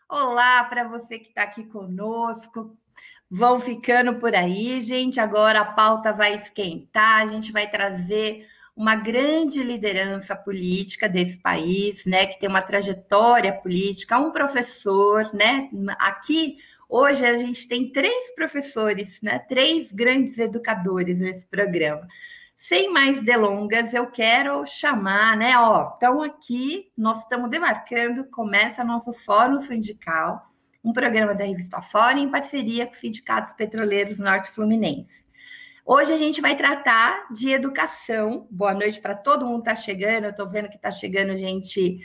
Olá para você que está aqui conosco. Vão ficando por aí, gente. Agora a pauta vai esquentar, a gente vai trazer uma grande liderança política desse país, né, que tem uma trajetória política, um professor, né? Aqui hoje a gente tem três professores, né, três grandes educadores nesse programa. Sem mais delongas, eu quero chamar, né? Ó, então aqui nós estamos demarcando, começa nosso Fórum Sindical, um programa da revista Fórum em parceria com os sindicatos petroleiros Norte Fluminense. Hoje a gente vai tratar de educação. Boa noite para todo mundo que está chegando. Eu estou vendo que está chegando gente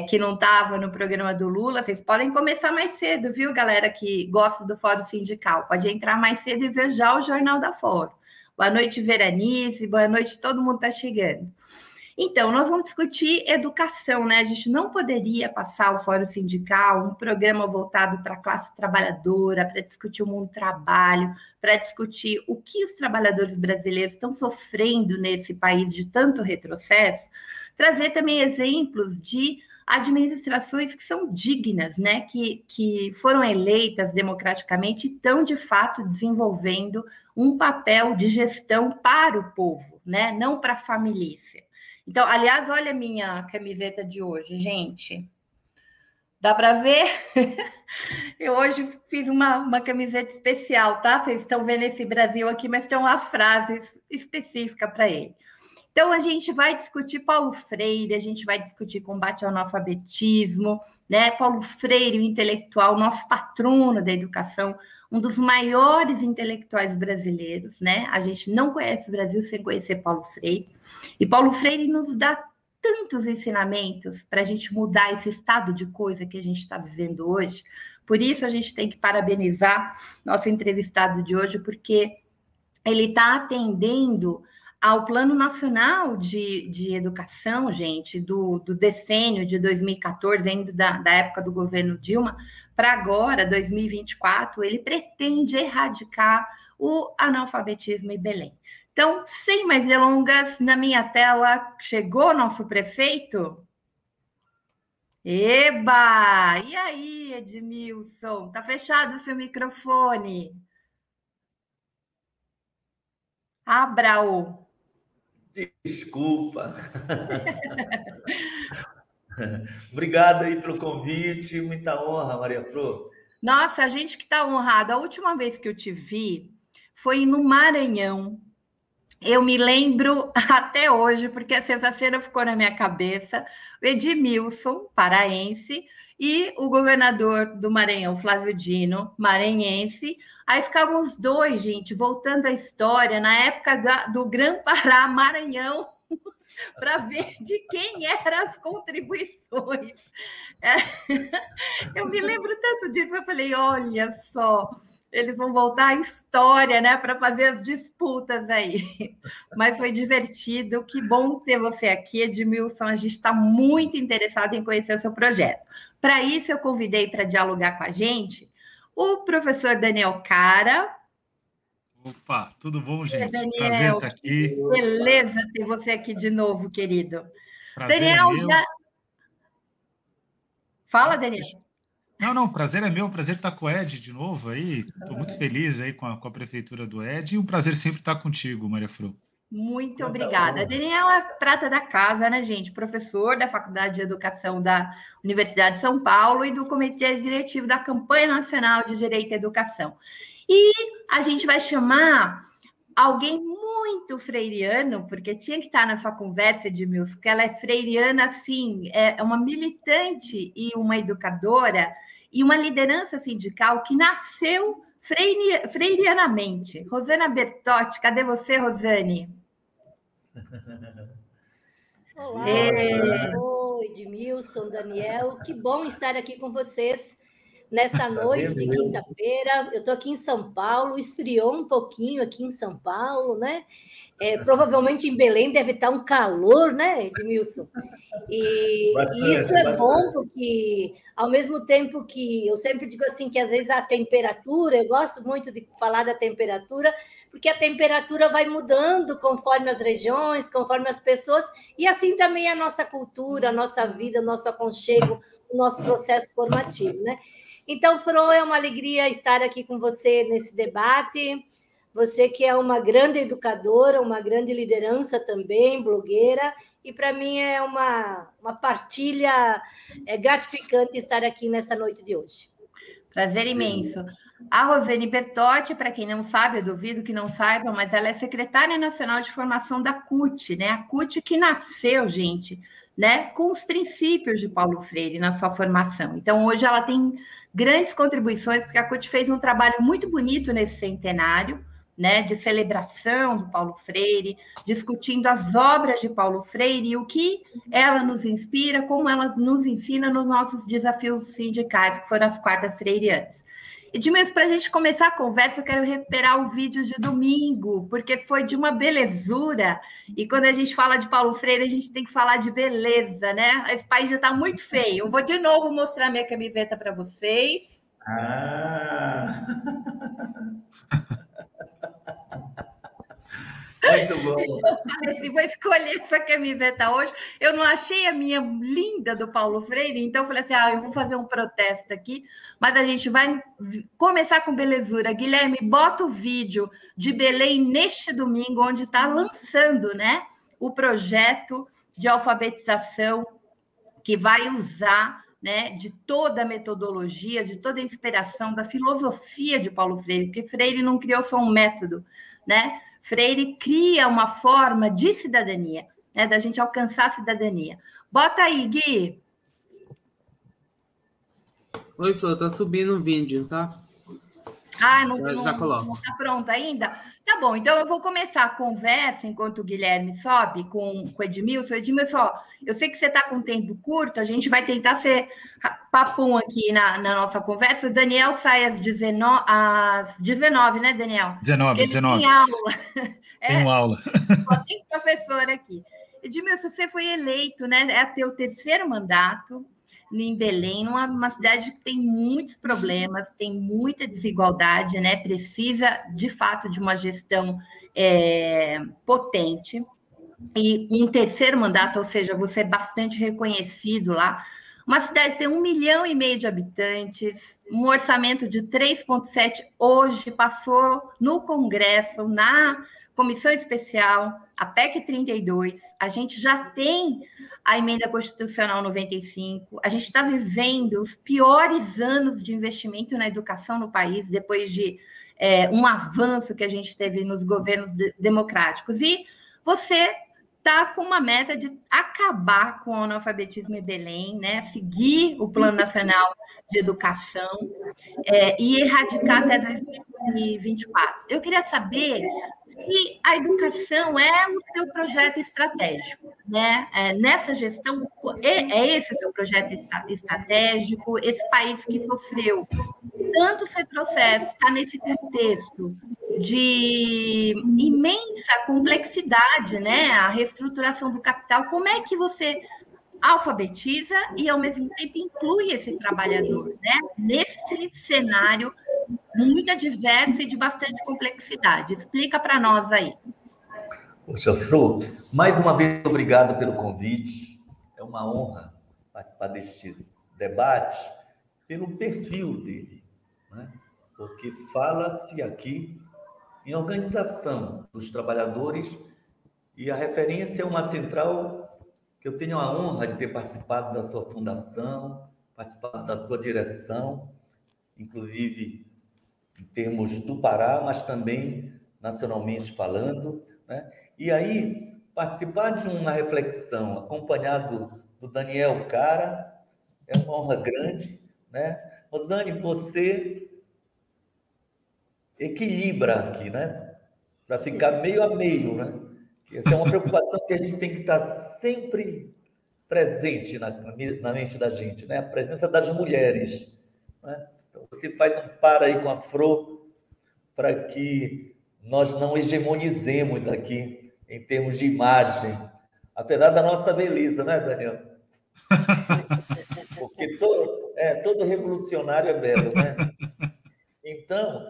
que não estava no programa do Lula. Vocês podem começar mais cedo, viu, galera que gosta do Fórum Sindical? Pode entrar mais cedo e ver já o Jornal da Fórum. Boa noite, Veranice. Boa noite, todo mundo está chegando. Então, nós vamos discutir educação, né? A gente não poderia passar o Fórum Sindical, um programa voltado para a classe trabalhadora, para discutir o mundo do trabalho, para discutir o que os trabalhadores brasileiros estão sofrendo nesse país de tanto retrocesso, trazer também exemplos de administrações que são dignas, né? Que foram eleitas democraticamente e estão, de fato, desenvolvendo um papel de gestão para o povo, né? Não para a família. Então, aliás, olha a minha camiseta de hoje, gente. Dá para ver? Eu hoje fiz uma camiseta especial, tá? Vocês estão vendo esse Brasil aqui, mas tem uma frase específica para ele. Então, a gente vai discutir Paulo Freire, a gente vai discutir combate ao analfabetismo, né? Paulo Freire, o intelectual, nosso patrono da educação, um dos maiores intelectuais brasileiros, né? A gente não conhece o Brasil sem conhecer Paulo Freire. E Paulo Freire nos dá tantos ensinamentos para a gente mudar esse estado de coisa que a gente está vivendo hoje. Por isso, a gente tem que parabenizar nosso entrevistado de hoje, porque ele está atendendo ao Plano Nacional de Educação, gente, do decênio de 2014, ainda da época do governo Dilma, para agora, 2024, ele pretende erradicar o analfabetismo em Belém. Então, sem mais delongas, na minha tela chegou nosso prefeito. Eba! E aí, Edmilson? Tá fechado o seu microfone? Abra-o. Desculpa. Obrigado aí pelo convite, muita honra, Maria Flor. Nossa, a gente que está honrado. A última vez que eu te vi foi no Maranhão. Eu me lembro até hoje, porque a sexta-feira ficou na minha cabeça, o Edmilson, paraense, e o governador do Maranhão, Flávio Dino, maranhense. Aí ficavam os dois, gente, voltando à história, na época do Grã-Pará, Maranhão, para ver de quem eram as contribuições. Eu me lembro tanto disso, eu falei, olha só, eles vão voltar à história, né, para fazer as disputas aí. Mas foi divertido, que bom ter você aqui, Edmilson, a gente está muito interessado em conhecer o seu projeto. Para isso, eu convidei para dialogar com a gente o professor Daniel Cara. Opa, tudo bom, gente? Daniel, prazer estar aqui. Beleza ter você aqui de novo, querido. Prazer Daniel, é meu. já... Fala, Daniel. Não, prazer é meu, prazer estar com o Ed de novo aí. Estou muito feliz aí com a prefeitura do Ed e um prazer sempre estar contigo, Maria Flor. Muito obrigada. Daniel é prata da casa, né, gente? Professor da Faculdade de Educação da Universidade de São Paulo e do Comitê Diretivo da Campanha Nacional de Direito à Educação. E a gente vai chamar alguém muito freiriano, porque tinha que estar na sua conversa, Edmilson, porque ela é freiriana, assim, é uma militante e uma educadora e uma liderança sindical que nasceu freirianamente. Rosana Bertotti, cadê você, Rosane? Olá, oi, Edmilson, Daniel, que bom estar aqui com vocês nessa noite de quinta-feira. Eu estou aqui em São Paulo, esfriou um pouquinho aqui em São Paulo, né? Provavelmente em Belém deve estar um calor, né, Edmilson? E isso é bom, porque ao mesmo tempo que eu sempre digo assim, que às vezes a temperatura, eu gosto muito de falar da temperatura, porque a temperatura vai mudando conforme as regiões, conforme as pessoas, e assim também a nossa cultura, a nossa vida, o nosso aconchego o nosso processo formativo, né? Então, Fro, é uma alegria estar aqui com você nesse debate. Você que é uma grande educadora, uma grande liderança também, blogueira, e para mim é uma partilha gratificante estar aqui nessa noite de hoje. Prazer imenso. A Rosane Bertotti, para quem não sabe, eu duvido que não saibam, mas ela é secretária nacional de formação da CUT, né? A CUT que nasceu, gente, né, com os princípios de Paulo Freire na sua formação. Então, hoje ela tem grandes contribuições, porque a CUT fez um trabalho muito bonito nesse centenário, né, de celebração do Paulo Freire, discutindo as obras de Paulo Freire e o que ela nos inspira, como ela nos ensina nos nossos desafios sindicais, que foram as quartas freirianas. Edmilson, para a gente começar a conversa, eu quero recuperar o vídeo de domingo, porque foi de uma belezura, e quando a gente fala de Paulo Freire, a gente tem que falar de beleza, né? Esse país já está muito feio. Eu vou de novo mostrar minha camiseta para vocês. Ah! Muito bom. Eu falei assim, vou escolher essa camiseta hoje. Eu não achei a minha linda do Paulo Freire, então eu falei assim, eu vou fazer um protesto aqui, mas a gente vai começar com belezura. Guilherme, bota o vídeo de Belém neste domingo, onde está lançando, né, o projeto de alfabetização que vai usar, né, de toda a metodologia, de toda a inspiração da filosofia de Paulo Freire, porque Freire não criou só um método, né? Freire cria uma forma de cidadania, né, da gente alcançar a cidadania. Bota aí, Gui. Oi, Flor, tá subindo o vídeo, tá? Já coloco. Não está pronto ainda? Tá bom, então eu vou começar a conversa enquanto o Guilherme sobe com o Edmilson. Edmilson, eu sei que você está com tempo curto, a gente vai tentar ser papum aqui na nossa conversa. O Daniel sai às 19, né, Daniel? 19. Tem aula. Tenho aula. Só tem professor aqui. Edmilson, você foi eleito, né? É teu terceiro mandato em Belém, uma cidade que tem muitos problemas, tem muita desigualdade, né? Precisa, de fato, de uma gestão potente. E um terceiro mandato, ou seja, você é bastante reconhecido lá. Uma cidade que tem 1,5 milhão de habitantes, um orçamento de 3,7 hoje, passou no Congresso, na Comissão Especial, a PEC 32, a gente já tem a Emenda Constitucional 95, a gente está vivendo os piores anos de investimento na educação no país, depois de um avanço que a gente teve nos governos democráticos. E você está com uma meta de acabar com o analfabetismo em Belém, né? Seguir o Plano Nacional de Educação e erradicar até 2024. Eu queria saber se a educação é o seu projeto estratégico, né? Nessa gestão, é esse o seu projeto estratégico? Esse país que sofreu tantos retrocessos, está nesse contexto de imensa complexidade, né? A reestruturação do capital. Como é que você alfabetiza e, ao mesmo tempo, inclui esse trabalhador, né? Nesse cenário muito adverso e de bastante complexidade? Explica para nós aí. Poxa, Fro, mais uma vez, obrigado pelo convite. É uma honra participar deste debate pelo perfil dele, né? Porque fala-se aqui em organização dos trabalhadores e a referência é uma central que eu tenho a honra de ter participado da sua fundação, participado da sua direção, inclusive em termos do Pará, mas também nacionalmente falando, né? E aí, participar de uma reflexão acompanhado do Daniel Cara é uma honra grande, né? Rosane, você equilibra aqui, né? Para ficar meio a meio, né? Essa é uma preocupação que a gente tem que estar sempre presente na mente da gente, né? A presença das mulheres, né? Então, você faz um par aí com a Fro para que nós não hegemonizemos aqui em termos de imagem, apesar da nossa beleza, né, Daniel? Porque todo revolucionário é belo, né? Então,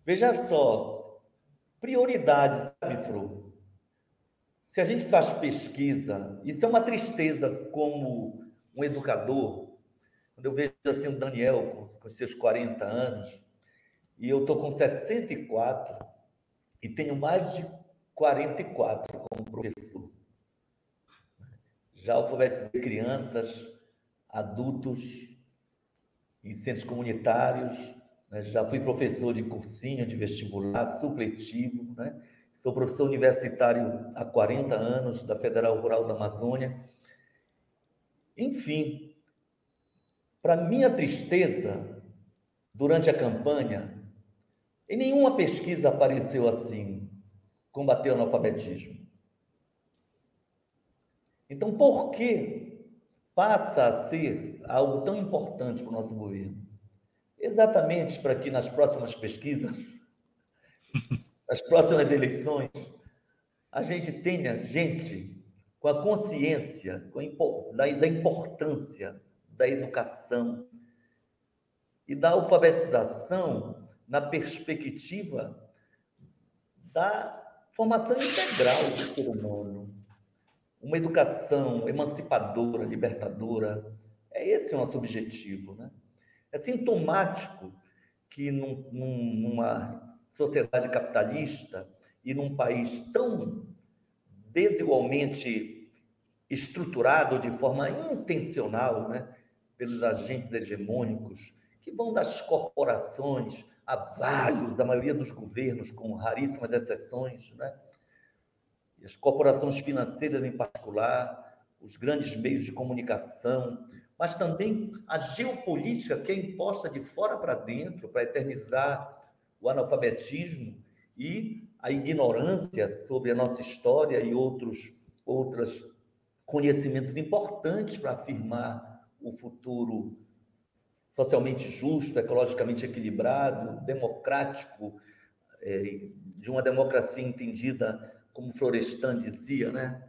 veja só, prioridades, sabe, Fro? Se a gente faz pesquisa, isso é uma tristeza como um educador, Quando eu vejo assim o Daniel com seus 40 anos, e eu estou com 64 e tenho mais de 44 como professor. Já alfabetizei crianças, adultos, em centros comunitários, né? Já fui professor de cursinho, de vestibular, supletivo, né? Sou professor universitário há 40 anos da Federal Rural da Amazônia. Enfim, para minha tristeza, durante a campanha, em nenhuma pesquisa apareceu assim, combater o analfabetismo. Então, por que passa a ser algo tão importante para o nosso governo? Exatamente para que nas próximas pesquisas, nas próximas eleições, a gente tenha gente com a consciência da importância da educação e da alfabetização na perspectiva da formação integral do ser humano. Uma educação emancipadora, libertadora. Esse é o nosso objetivo, né? É sintomático que numa sociedade capitalista e num país tão desigualmente estruturado de forma intencional, né, pelos agentes hegemônicos, que vão das corporações a vários, da maioria dos governos, com raríssimas exceções, né? E as corporações financeiras em particular, os grandes meios de comunicação, mas também a geopolítica que é imposta de fora para dentro para eternizar o analfabetismo e a ignorância sobre a nossa história e outros conhecimentos importantes para afirmar o futuro socialmente justo, ecologicamente equilibrado, democrático, de uma democracia entendida como Florestan dizia, né?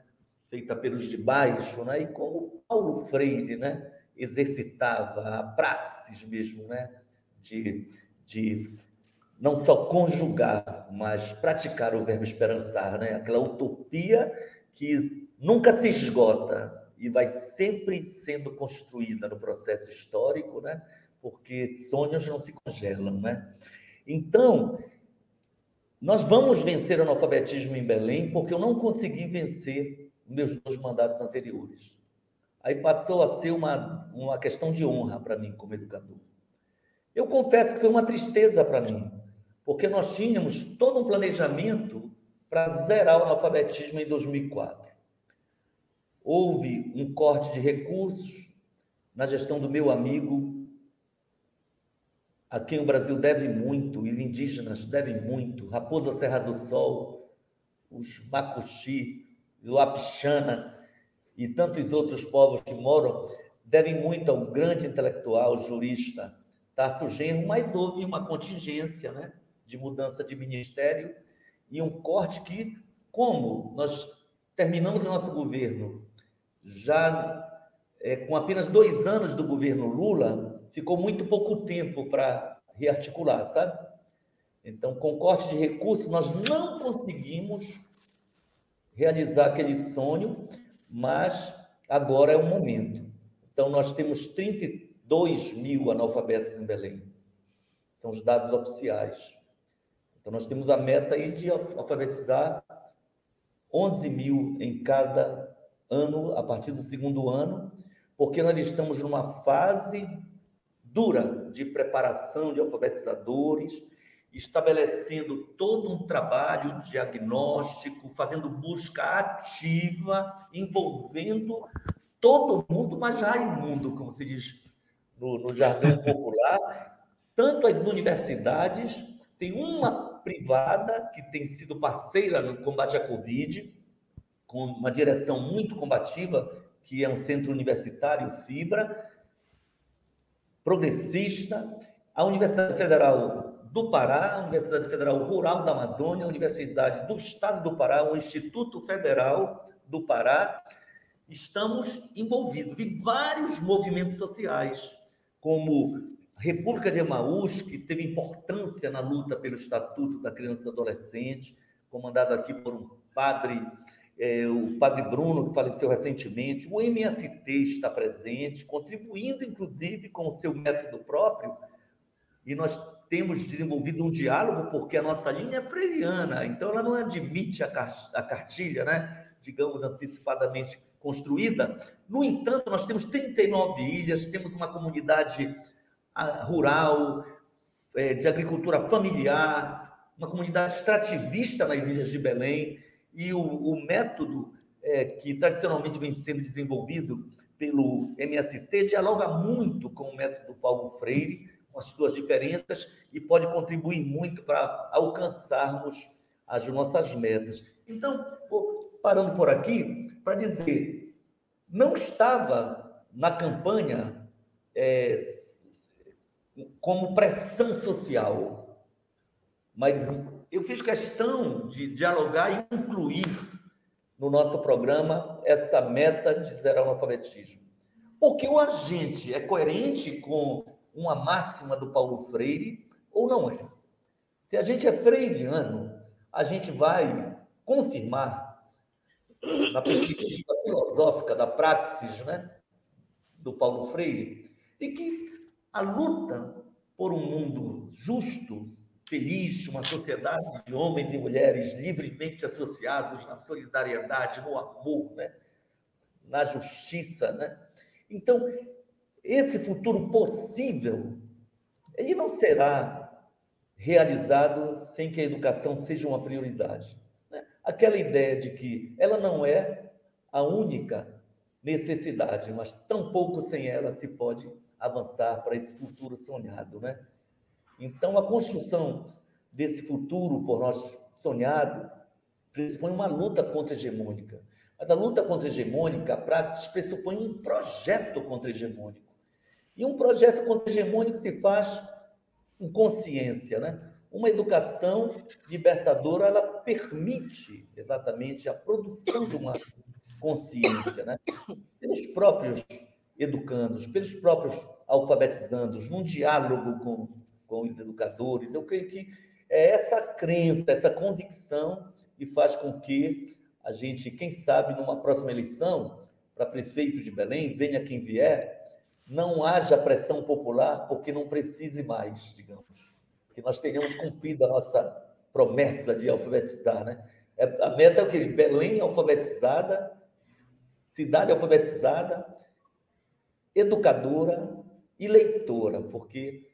Feita pelos de baixo, né? E como Paulo Freire, né? Exercitava a praxis mesmo, né? De não só conjugar, mas praticar o verbo esperançar, né? Aquela utopia que nunca se esgota e vai sempre sendo construída no processo histórico, né? Porque sonhos não se congelam, né? Então, nós vamos vencer o analfabetismo em Belém porque eu não consegui vencer meus 2 mandatos anteriores. Aí passou a ser uma questão de honra para mim como educador. Eu confesso que foi uma tristeza para mim, porque nós tínhamos todo um planejamento para zerar o analfabetismo em 2004. Houve um corte de recursos na gestão do meu amigo, a quem o Brasil deve muito, os indígenas devem muito, Raposa Serra do Sol, os Macuxi, o Apixana e tantos outros povos que moram, devem muito ao grande intelectual, jurista Tasso Genro, mas houve uma contingência, né, de mudança de ministério e um corte que, como nós terminamos o nosso governo já com apenas 2 anos do governo Lula, ficou muito pouco tempo para rearticular, sabe? Então, com corte de recursos, nós não conseguimos realizar aquele sonho, mas agora é o momento. Então, nós temos 32 mil analfabetos em Belém. São os dados oficiais. Então, nós temos a meta aí de alfabetizar 11 mil em cada ano, a partir do 2º ano, porque nós estamos numa fase dura de preparação de alfabetizadores, estabelecendo todo um trabalho diagnóstico, fazendo busca ativa, envolvendo todo mundo, mas já imundo, como se diz no jargão popular, tanto as universidades, tem uma privada que tem sido parceira no combate à Covid, com uma direção muito combativa, que é um centro universitário, Fibra, progressista, a Universidade Federal do Pará, a Universidade Federal Rural da Amazônia, a Universidade do Estado do Pará, o Instituto Federal do Pará, estamos envolvidos em vários movimentos sociais, como a República de Emaús, que teve importância na luta pelo Estatuto da Criança e do Adolescente, comandado aqui por um padre o Padre Bruno, que faleceu recentemente, o MST está presente, contribuindo, inclusive, com o seu método próprio, e nós temos desenvolvido um diálogo, porque a nossa linha é freiriana, então ela não admite a cartilha, né, digamos, antecipadamente construída. No entanto, nós temos 39 ilhas, temos uma comunidade rural, de agricultura familiar, uma comunidade extrativista nas ilhas de Belém, e o método que tradicionalmente vem sendo desenvolvido pelo MST dialoga muito com o método Paulo Freire, com as suas diferenças, e pode contribuir muito para alcançarmos as nossas metas. Então, parando por aqui, para dizer, não estava na campanha como pressão social, mas eu fiz questão de dialogar e incluir no nosso programa essa meta de zerar o analfabetismo. Porque o agente é coerente com uma máxima do Paulo Freire ou não é? Se a gente é freiriano, a gente vai confirmar, na perspectiva filosófica da praxis, né, do Paulo Freire, de que a luta por um mundo justo, feliz, uma sociedade de homens e mulheres livremente associados na solidariedade, no amor, né, na justiça, né? Então, esse futuro possível, ele não será realizado sem que a educação seja uma prioridade, né? Aquela ideia de que ela não é a única necessidade, mas tampouco sem ela se pode avançar para esse futuro sonhado, né? Então, a construção desse futuro por nós sonhado pressupõe uma luta contra-hegemônica. Mas a luta contra-hegemônica, a prática, pressupõe um projeto contra-hegemônico. E um projeto contra-hegemônico se faz com consciência, né? Uma educação libertadora, ela permite exatamente a produção de uma consciência, né? Pelos próprios educandos, pelos próprios alfabetizandos, num diálogo com os educadores. Eu creio que é essa crença, essa convicção que faz com que a gente, quem sabe, numa próxima eleição, para prefeito de Belém, venha quem vier, não haja pressão popular, porque não precise mais, digamos, que nós tenhamos cumprido a nossa promessa de alfabetizar, né? A meta é o quê? Belém alfabetizada, cidade alfabetizada, educadora e leitora, porque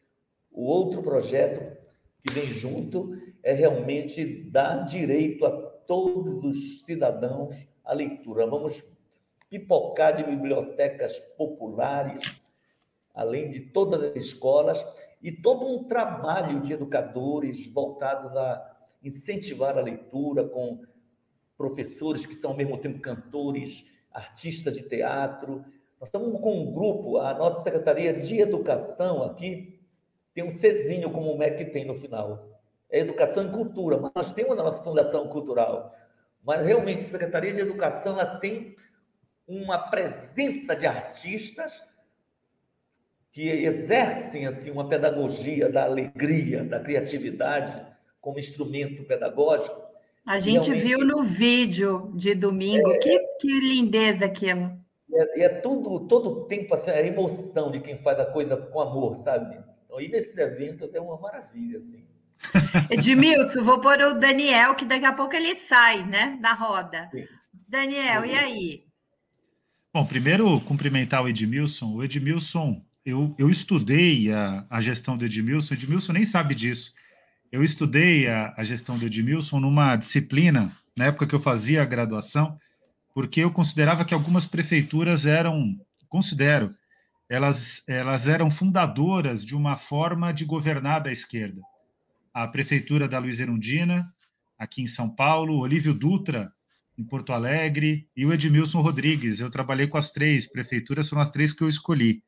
o outro projeto que vem junto é realmente dar direito a todos os cidadãos à leitura. Vamos pipocar de bibliotecas populares, além de todas as escolas, e todo um trabalho de educadores voltados a incentivar a leitura, com professores que são, ao mesmo tempo, cantores, artistas de teatro. Nós estamos com um grupo, a nossa Secretaria de Educação aqui, tem um Czinho, como o MEC tem no final. É Educação e Cultura, mas nós temos a nossa Fundação Cultural. Mas, realmente, a Secretaria de Educação ela tem uma presença de artistas que exercem assim, uma pedagogia da alegria, da criatividade, como instrumento pedagógico. A gente viu no vídeo de domingo, que lindeza aquilo. É tudo, todo o tempo, assim, a emoção de quem faz a coisa com amor, sabe? Então, ir nesses eventos é uma maravilha, assim. Edmilson, vou pôr o Daniel, que daqui a pouco ele sai, né, da roda. Sim. Daniel, e aí? Bom, primeiro, cumprimentar o Edmilson. O Edmilson, eu estudei a gestão do Edmilson. O Edmilson nem sabe disso. Eu estudei a gestão do Edmilson numa disciplina, na época que eu fazia a graduação, porque eu considerava que algumas prefeituras elas eram fundadoras de uma forma de governar da esquerda. A prefeitura da Luiz Erundina, aqui em São Paulo, Olívio Dutra, em Porto Alegre, e o Edmilson Rodrigues. Eu trabalhei com as três prefeituras, foram as três que eu escolhi.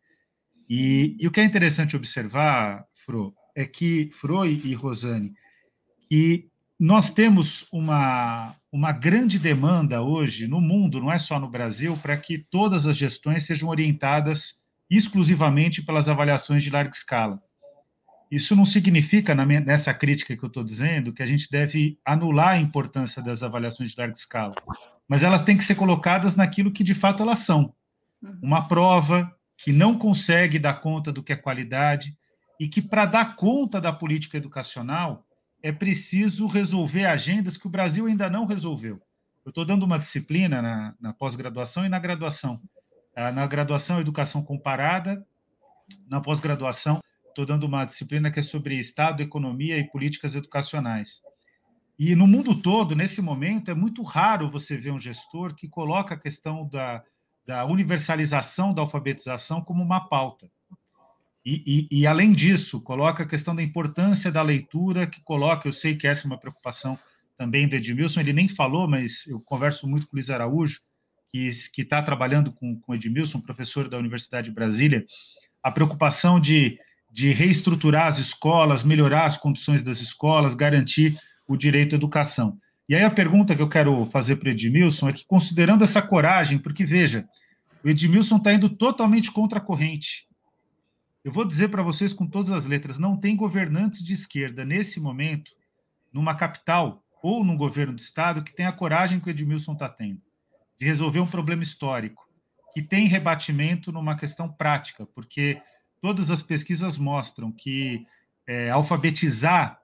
E o que é interessante observar, Fro e Rosane, que nós temos uma grande demanda hoje no mundo, não é só no Brasil, para que todas as gestões sejam orientadas exclusivamente pelas avaliações de larga escala. Isso não significa, nessa crítica que eu estou dizendo, que a gente deve anular a importância das avaliações de larga escala. mas elas têm que ser colocadas naquilo que de fato elas são. Uma prova que não consegue dar conta do que é qualidade e que, para dar conta da política educacional, é preciso resolver agendas que o Brasil ainda não resolveu. Eu estou dando uma disciplina na pós-graduação e na graduação. Na graduação, Educação Comparada. Na pós-graduação, estou dando uma disciplina que é sobre Estado, Economia e Políticas Educacionais. E no mundo todo, nesse momento, é muito raro você ver um gestor que coloca a questão da universalização da alfabetização como uma pauta. E, além disso, coloca a questão da importância da leitura, que coloca, eu sei que essa é uma preocupação também do Edmilson, ele nem falou, mas eu converso muito com o Luiz Araújo, que está trabalhando com o Edmilson, professor da Universidade de Brasília, a preocupação de reestruturar as escolas, melhorar as condições das escolas, garantir o direito à educação. E aí a pergunta que eu quero fazer para o Edmilson é que, considerando essa coragem, porque, veja, o Edmilson está indo totalmente contra a corrente. Eu vou dizer para vocês com todas as letras, não tem governantes de esquerda nesse momento, numa capital ou num governo do Estado, que tenha a coragem que o Edmilson está tendo, de resolver um problema histórico, que tem rebatimento numa questão prática, porque todas as pesquisas mostram que alfabetizar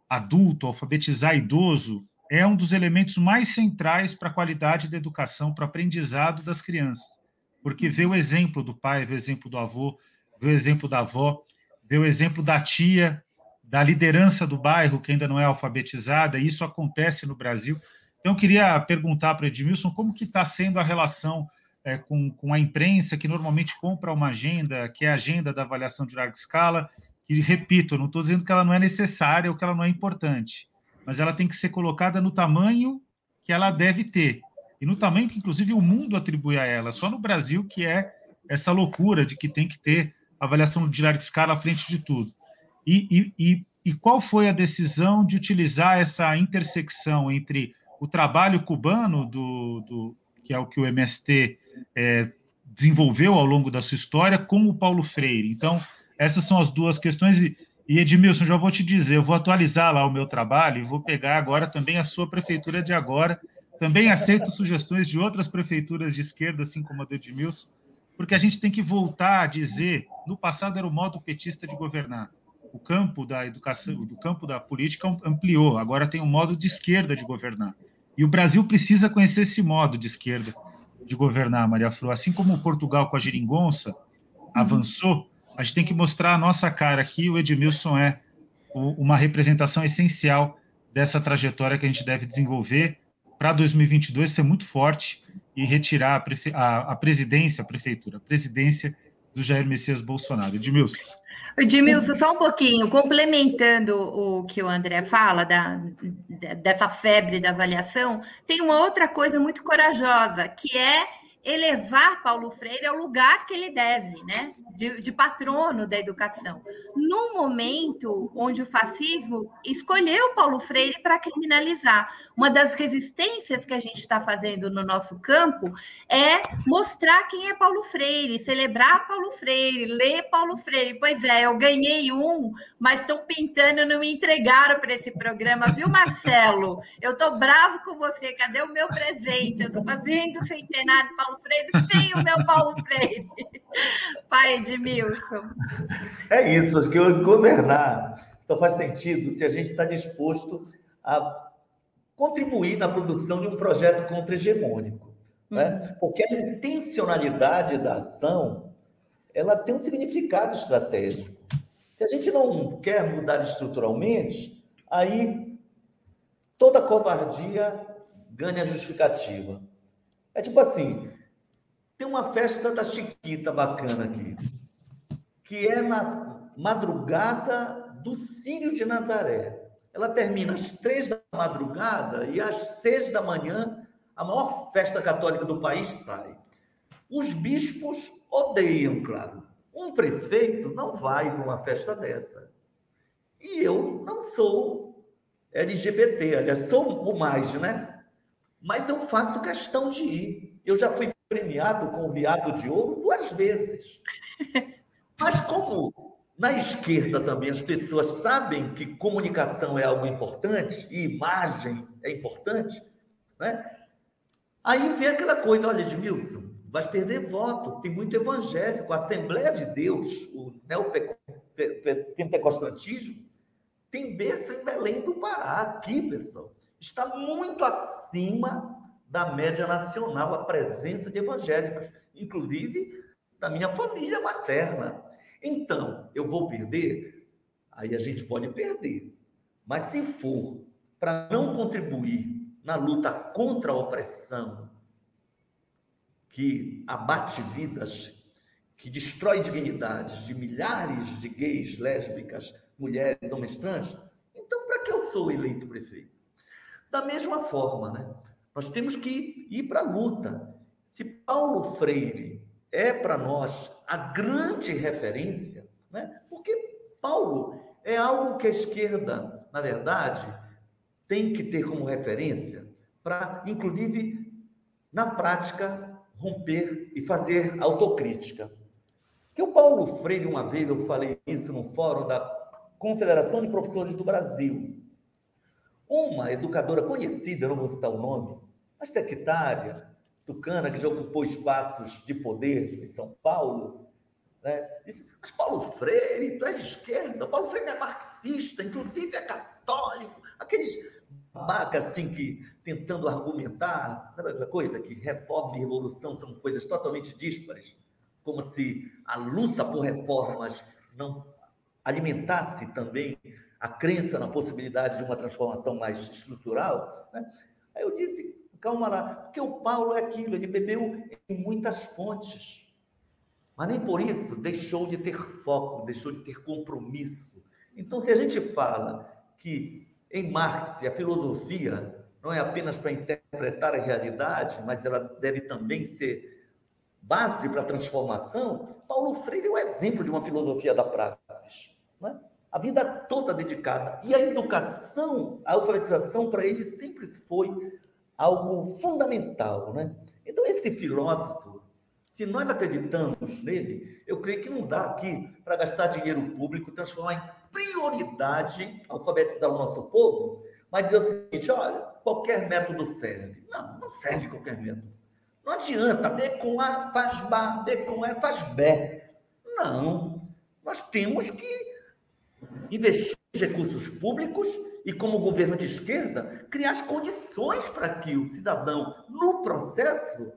adulto, alfabetizar idoso, é um dos elementos mais centrais para a qualidade da educação, para o aprendizado das crianças. Porque vê o exemplo do pai, vê o exemplo do avô, vê o exemplo da avó, vê o exemplo da tia, da liderança do bairro, que ainda não é alfabetizada, e isso acontece no Brasil. Então, eu queria perguntar para o Edmilson como que está sendo a relação com a imprensa, que normalmente compra uma agenda, que é a agenda da avaliação de larga escala, e, repito, eu não estou dizendo que ela não é necessária ou que ela não é importante, mas ela tem que ser colocada no tamanho que ela deve ter, e no tamanho que, inclusive, o mundo atribui a ela. Só no Brasil que é essa loucura de que tem que ter avaliação de larga escala à frente de tudo. E qual foi a decisão de utilizar essa intersecção entre o trabalho cubano, que é o que o MST desenvolveu ao longo da sua história, com o Paulo Freire? Então, essas são as duas questões. E, Edmilson, já vou te dizer, eu vou atualizar lá o meu trabalho e vou pegar agora também a sua prefeitura de agora. Também aceito sugestões de outras prefeituras de esquerda, assim como a do Edmilson, porque a gente tem que voltar a dizer, no passado era o modo petista de governar. O campo da educação, do campo da política ampliou, agora tem um modo de esquerda de governar. E o Brasil precisa conhecer esse modo de esquerda de governar, Maria Flor. Assim como Portugal com a geringonça avançou, a gente tem que mostrar a nossa cara aqui. O Edmilson é uma representação essencial dessa trajetória que a gente deve desenvolver para 2022 ser muito forte e retirar a presidência do Jair Messias Bolsonaro. Edmilson. Edmilson, só um pouquinho, complementando o que o André fala dessa febre da avaliação, tem uma outra coisa muito corajosa, que é elevar Paulo Freire ao lugar que ele deve, né? De patrono da educação. Num momento onde o fascismo escolheu Paulo Freire para criminalizar. Uma das resistências que a gente está fazendo no nosso campo é mostrar quem é Paulo Freire, celebrar Paulo Freire, ler Paulo Freire. Pois é, eu ganhei mas estão pintando, não me entregaram para esse programa, viu, Marcelo? Eu estou bravo com você, cadê o meu presente? Eu estou fazendo o centenário de Paulo Freire sem o meu Paulo Freire. Pai Edmilson. É isso, acho que governar só faz sentido se a gente está disposto a contribuir na produção de um projeto contra-hegemônico, né? Porque a intencionalidade da ação, ela tem um significado estratégico. Se a gente não quer mudar estruturalmente, aí toda covardia ganha justificativa. É tipo assim, tem uma festa da Chiquita bacana aqui, que é na madrugada do Círio de Nazaré. Ela termina às 3 da madrugada e às 6 da manhã a maior festa católica do país sai. Os bispos odeiam, claro. Um prefeito não vai para uma festa dessa. E eu não sou LGBT, aliás, sou o mais, né? Mas eu faço questão de ir. Eu já fui premiado com o Veado de Ouro 2 vezes. Mas como na esquerda também as pessoas sabem que comunicação é algo importante e imagem é importante, né? Aí vem aquela coisa, olha, Edmilson, vai perder voto, tem muito evangélico, a Assembleia de Deus, o neopentecostantismo, tem berço em Belém do Pará, aqui, pessoal, está muito acima da média nacional a presença de evangélicos, inclusive da minha família materna. Então, eu vou perder? Aí a gente pode perder, mas se for para não contribuir na luta contra a opressão, que abate vidas, que destrói dignidades de milhares de gays, lésbicas, mulheres, homens trans, então para que eu sou eleito prefeito? Da mesma forma, né? Nós temos que ir para a luta. Se Paulo Freire é para nós a grande referência, né? Porque Paulo é algo que a esquerda, na verdade, tem que ter como referência para, inclusive, na prática, romper e fazer autocrítica. Que o Paulo Freire, uma vez, eu falei isso no fórum da Confederação de Professores do Brasil, uma educadora conhecida, não vou citar o nome, mas secretária, tucana, que já ocupou espaços de poder em São Paulo, né? Mas Paulo Freire, tu é de esquerda, Paulo Freire é marxista, inclusive é católico, aqueles babacas assim que tentando argumentar, sabe aquela coisa que reforma e revolução são coisas totalmente díspares, como se a luta por reformas não alimentasse também a crença na possibilidade de uma transformação mais estrutural, né? Aí eu disse, calma lá, porque o Paulo é aquilo, ele bebeu em muitas fontes, mas nem por isso deixou de ter foco, deixou de ter compromisso. Então, se a gente fala que em Marx a filosofia não é apenas para interpretar a realidade, mas ela deve também ser base para a transformação, Paulo Freire é um exemplo de uma filosofia da praxis, não é? A vida toda dedicada. E a educação, a alfabetização para ele sempre foi algo fundamental, né? Então, esse filósofo, se nós acreditamos nele, eu creio que não dá aqui para gastar dinheiro público, transformar em prioridade alfabetizar o nosso povo, mas dizer o seguinte, olha, qualquer método serve. Não, não serve qualquer método. Não adianta, B com A faz B, B com E faz B. Não, nós temos que investir em recursos públicos e, como governo de esquerda, criar as condições para que o cidadão, no processo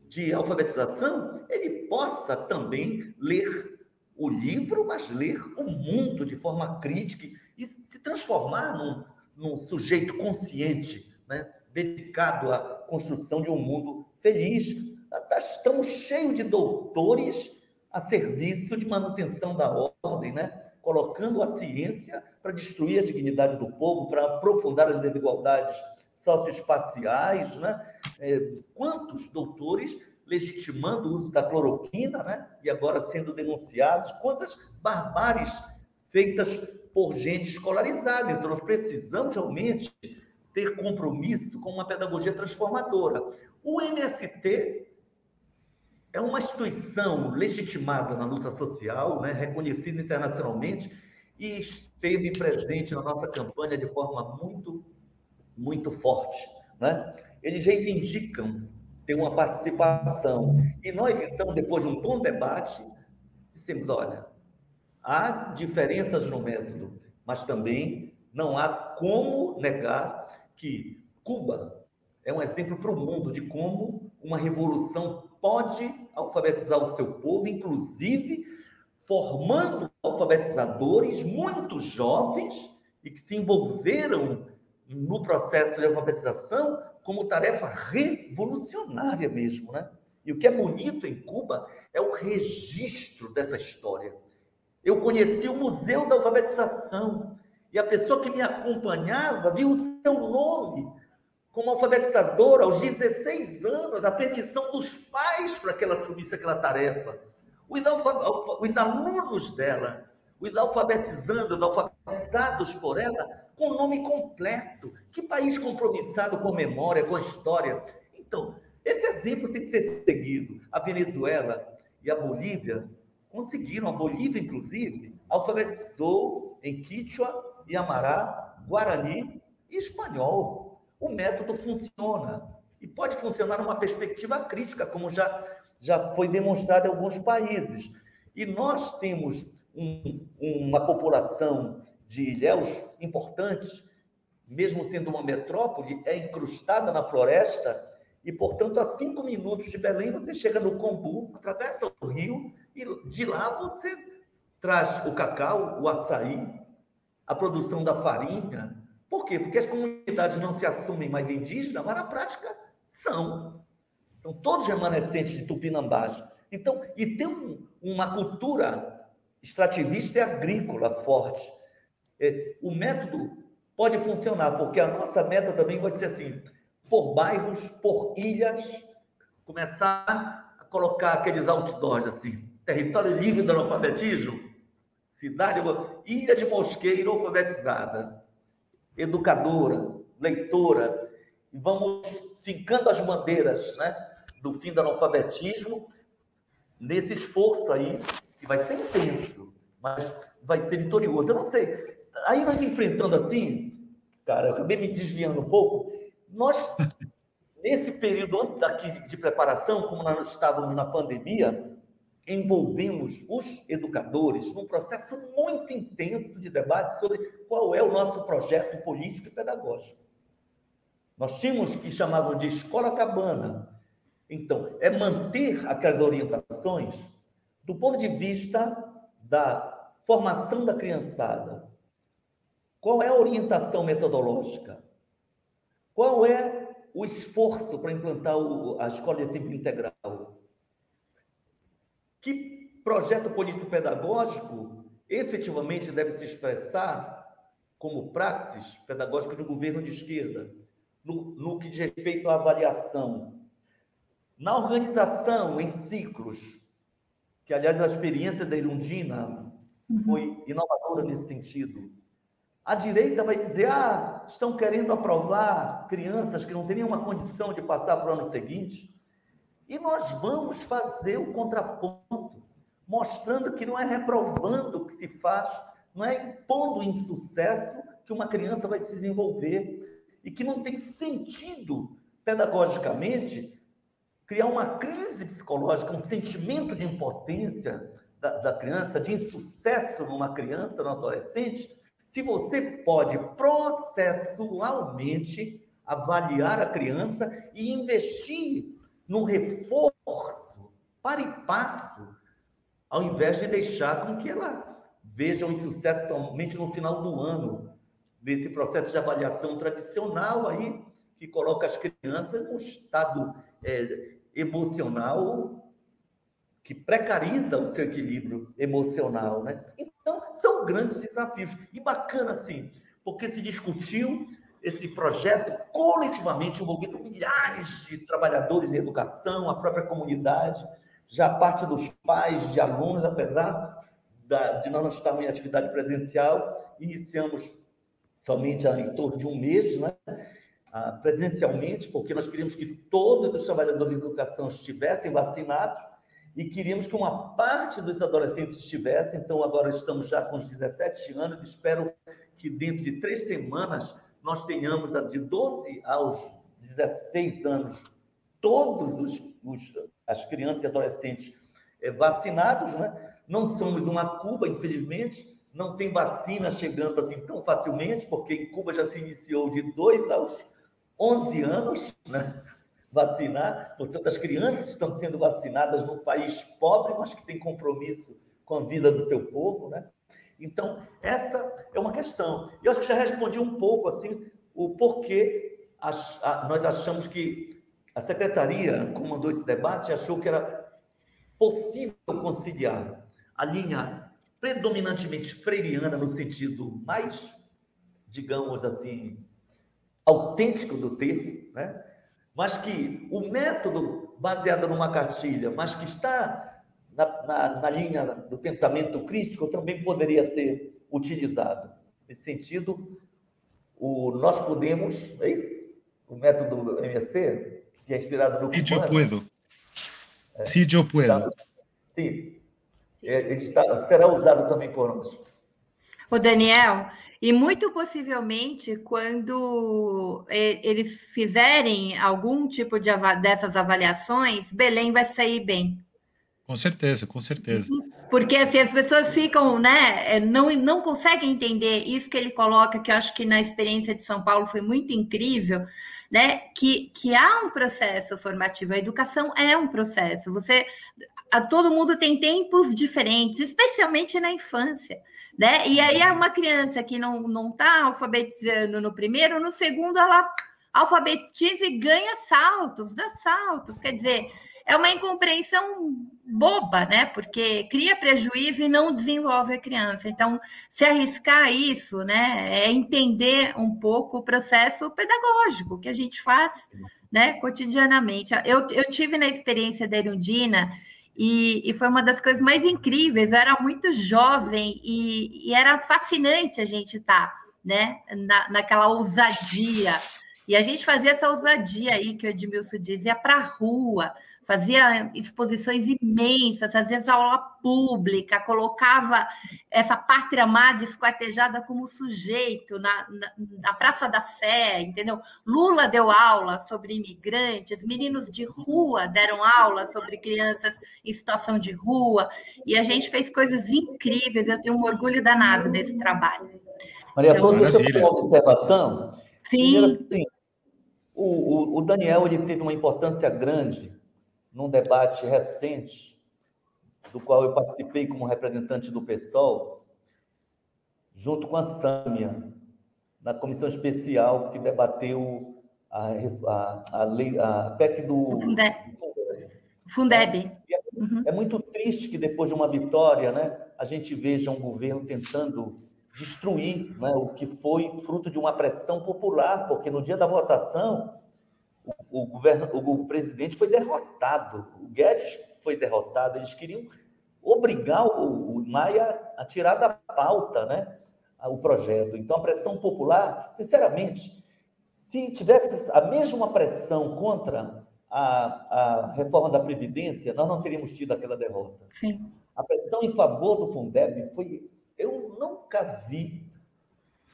de alfabetização, ele possa também ler o livro, mas ler o mundo de forma crítica e se transformar num sujeito consciente, né? Dedicado à construção de um mundo feliz. Estamos cheios de doutores a serviço de manutenção da ordem, né? Colocando a ciência para destruir a dignidade do povo, para aprofundar as desigualdades socioespaciais, né? Quantos doutores legitimando o uso da cloroquina, né? E agora sendo denunciados, quantas barbáries feitas por gente escolarizada. Então, nós precisamos realmente ter compromisso com uma pedagogia transformadora. O MST é uma instituição legitimada na luta social, né? Reconhecida internacionalmente, e esteve presente na nossa campanha de forma muito, muito forte, né? Eles reivindicam ter uma participação. E nós, então, depois de um bom debate, dissemos, olha, há diferenças no método, mas também não há como negar que Cuba é um exemplo para o mundo de como uma revolução pode alfabetizar o seu povo, inclusive formando alfabetizadores muito jovens e que se envolveram no processo de alfabetização como tarefa revolucionária mesmo, né? E o que é bonito em Cuba é o registro dessa história. Eu conheci o Museu da Alfabetização e a pessoa que me acompanhava viu o seu nome como alfabetizadora aos 16 anos, a permissão dos pais para que ela assumisse aquela tarefa. Os alunos dela, os alfabetizados por ela, com o nome completo. Que país compromissado com a memória, com a história. Então, esse exemplo tem que ser seguido. A Venezuela e a Bolívia conseguiram, a Bolívia, inclusive, alfabetizou em Quechua, Yamará, Guarani e Espanhol. O método funciona. E e pode funcionar numa perspectiva crítica, como já foi demonstrado em alguns países. E nós temos uma população de ilhéus importantes, mesmo sendo uma metrópole, é incrustada na floresta, e, portanto, a 5 minutos de Belém, você chega no Combu, atravessa o rio, e de lá você traz o cacau, o açaí, a produção da farinha. Por quê? Porque as comunidades não se assumem mais indígenas, mas na prática são. Então, todos remanescentes de Tupinambás. Então, e tem uma cultura extrativista e agrícola forte. O método pode funcionar, porque a nossa meta também vai ser assim, por bairros, por ilhas, começar a colocar aqueles outdoors assim, território livre do analfabetismo, cidade, ilha de Mosqueiro alfabetizada, educadora, leitora, e vamos fincando as bandeiras, né, do fim do analfabetismo, nesse esforço aí, que vai ser intenso, mas vai ser vitorioso. Eu não sei, aí nós enfrentando assim, cara, eu acabei me desviando um pouco, nós, nesse período daqui de preparação, como nós estávamos na pandemia, envolvemos os educadores num processo muito intenso de debate sobre qual é o nosso projeto político e pedagógico. Nós tínhamos o que chamavam de escola cabana. Então, é manter aquelas orientações do ponto de vista da formação da criançada. Qual é a orientação metodológica? Qual é o esforço para implantar a escola de tempo integral? Que projeto político-pedagógico efetivamente deve se expressar como praxis pedagógica do governo de esquerda, no que diz respeito à avaliação, na organização em ciclos, que, aliás, a experiência da Irundina foi inovadora nesse sentido. A direita vai dizer, estão querendo aprovar crianças que não têm nenhuma condição de passar para o ano seguinte. E nós vamos fazer o contraponto, mostrando que não é reprovando o que se faz, não é impondo insucesso que uma criança vai se desenvolver e que não tem sentido, pedagogicamente, criar uma crise psicológica, um sentimento de impotência da criança, de insucesso numa criança, num adolescente, se você pode processualmente avaliar a criança e investir num reforço para e passo, ao invés de deixar com que ela veja o insucesso somente no final do ano, desse processo de avaliação tradicional aí, que coloca as crianças num estado emocional que precariza o seu equilíbrio emocional, né? Então, são grandes desafios. E bacana, assim, porque se discutiu esse projeto coletivamente, envolvendo milhares de trabalhadores em educação, a própria comunidade, já parte dos pais, de alunos, apesar de nós não estarmos em atividade presencial, iniciamos somente há em torno de um mês, né? Presencialmente, porque nós queríamos que todos os trabalhadores de educação estivessem vacinados e queríamos que uma parte dos adolescentes estivessem. Então, agora estamos já com os 17 anos, espero que dentro de 3 semanas nós tenhamos de 12 aos 16 anos todos as crianças e adolescentes vacinados, né? Não somos uma Cuba, infelizmente, não tem vacina chegando assim tão facilmente, porque em Cuba já se iniciou de 2 aos 11 anos, né? Vacinar, portanto, as crianças estão sendo vacinadas num país pobre, mas que tem compromisso com a vida do seu povo, né? Então, essa é uma questão. Eu acho que já respondi um pouco, assim, o porquê nós achamos que a secretaria comandou esse debate e achou que era possível conciliar a linha predominantemente freiriana, no sentido mais, digamos assim, autêntico do termo, né? Mas que o método baseado numa cartilha, mas que está na linha do pensamento crítico, também poderia ser utilizado. Nesse sentido, nós podemos, é isso? O método MSP, que é inspirado no Si yo puedo. Si yo puedo. Sim. Ele será usado também por nós. Ô, Daniel, E muito possivelmente, quando eles fizerem algum tipo dessas avaliações, Belém vai sair bem. Com certeza, com certeza. Porque assim, as pessoas ficam, né, não conseguem entender isso que ele coloca, que eu acho que na experiência de São Paulo foi muito incrível, né? Que há um processo formativo, a educação é um processo. Todo mundo tem tempos diferentes, especialmente na infância, né? E aí uma criança que não está alfabetizando no primeiro, no segundo ela alfabetiza e ganha saltos, dá saltos. Quer dizer, é uma incompreensão boba, né? Porque cria prejuízo e não desenvolve a criança. Então, se arriscar isso, né, é entender um pouco o processo pedagógico que a gente faz, né, cotidianamente. Eu tive na experiência da Erundina e foi uma das coisas mais incríveis. Eu era muito jovem e era fascinante a gente estar, né, naquela ousadia. E a gente fazia essa ousadia aí que o Edmilson dizia para a rua, fazia exposições imensas, fazia aula pública, colocava essa pátria amada esquartejada como sujeito na Praça da Sé, entendeu? Lula deu aula sobre imigrantes, meninos de rua deram aula sobre crianças em situação de rua, e a gente fez coisas incríveis, eu tenho um orgulho danado desse trabalho. Maria Flor, deixa eu fazer uma observação. Sim. Primeiro, assim, o Daniel ele teve uma importância grande num debate recente, do qual eu participei como representante do PSOL, junto com a Sâmia, na comissão especial que debateu a PEC do Fundeb. É muito triste que depois de uma vitória, né, a gente veja um governo tentando destruir, né, o que foi fruto de uma pressão popular, porque no dia da votação o presidente foi derrotado, o Guedes foi derrotado, eles queriam obrigar o Maia a tirar da pauta, né, o projeto. Então, a pressão popular, sinceramente, se tivesse a mesma pressão contra a reforma da Previdência, nós não teríamos tido aquela derrota. Sim. A pressão em favor do Fundeb foi... Eu nunca vi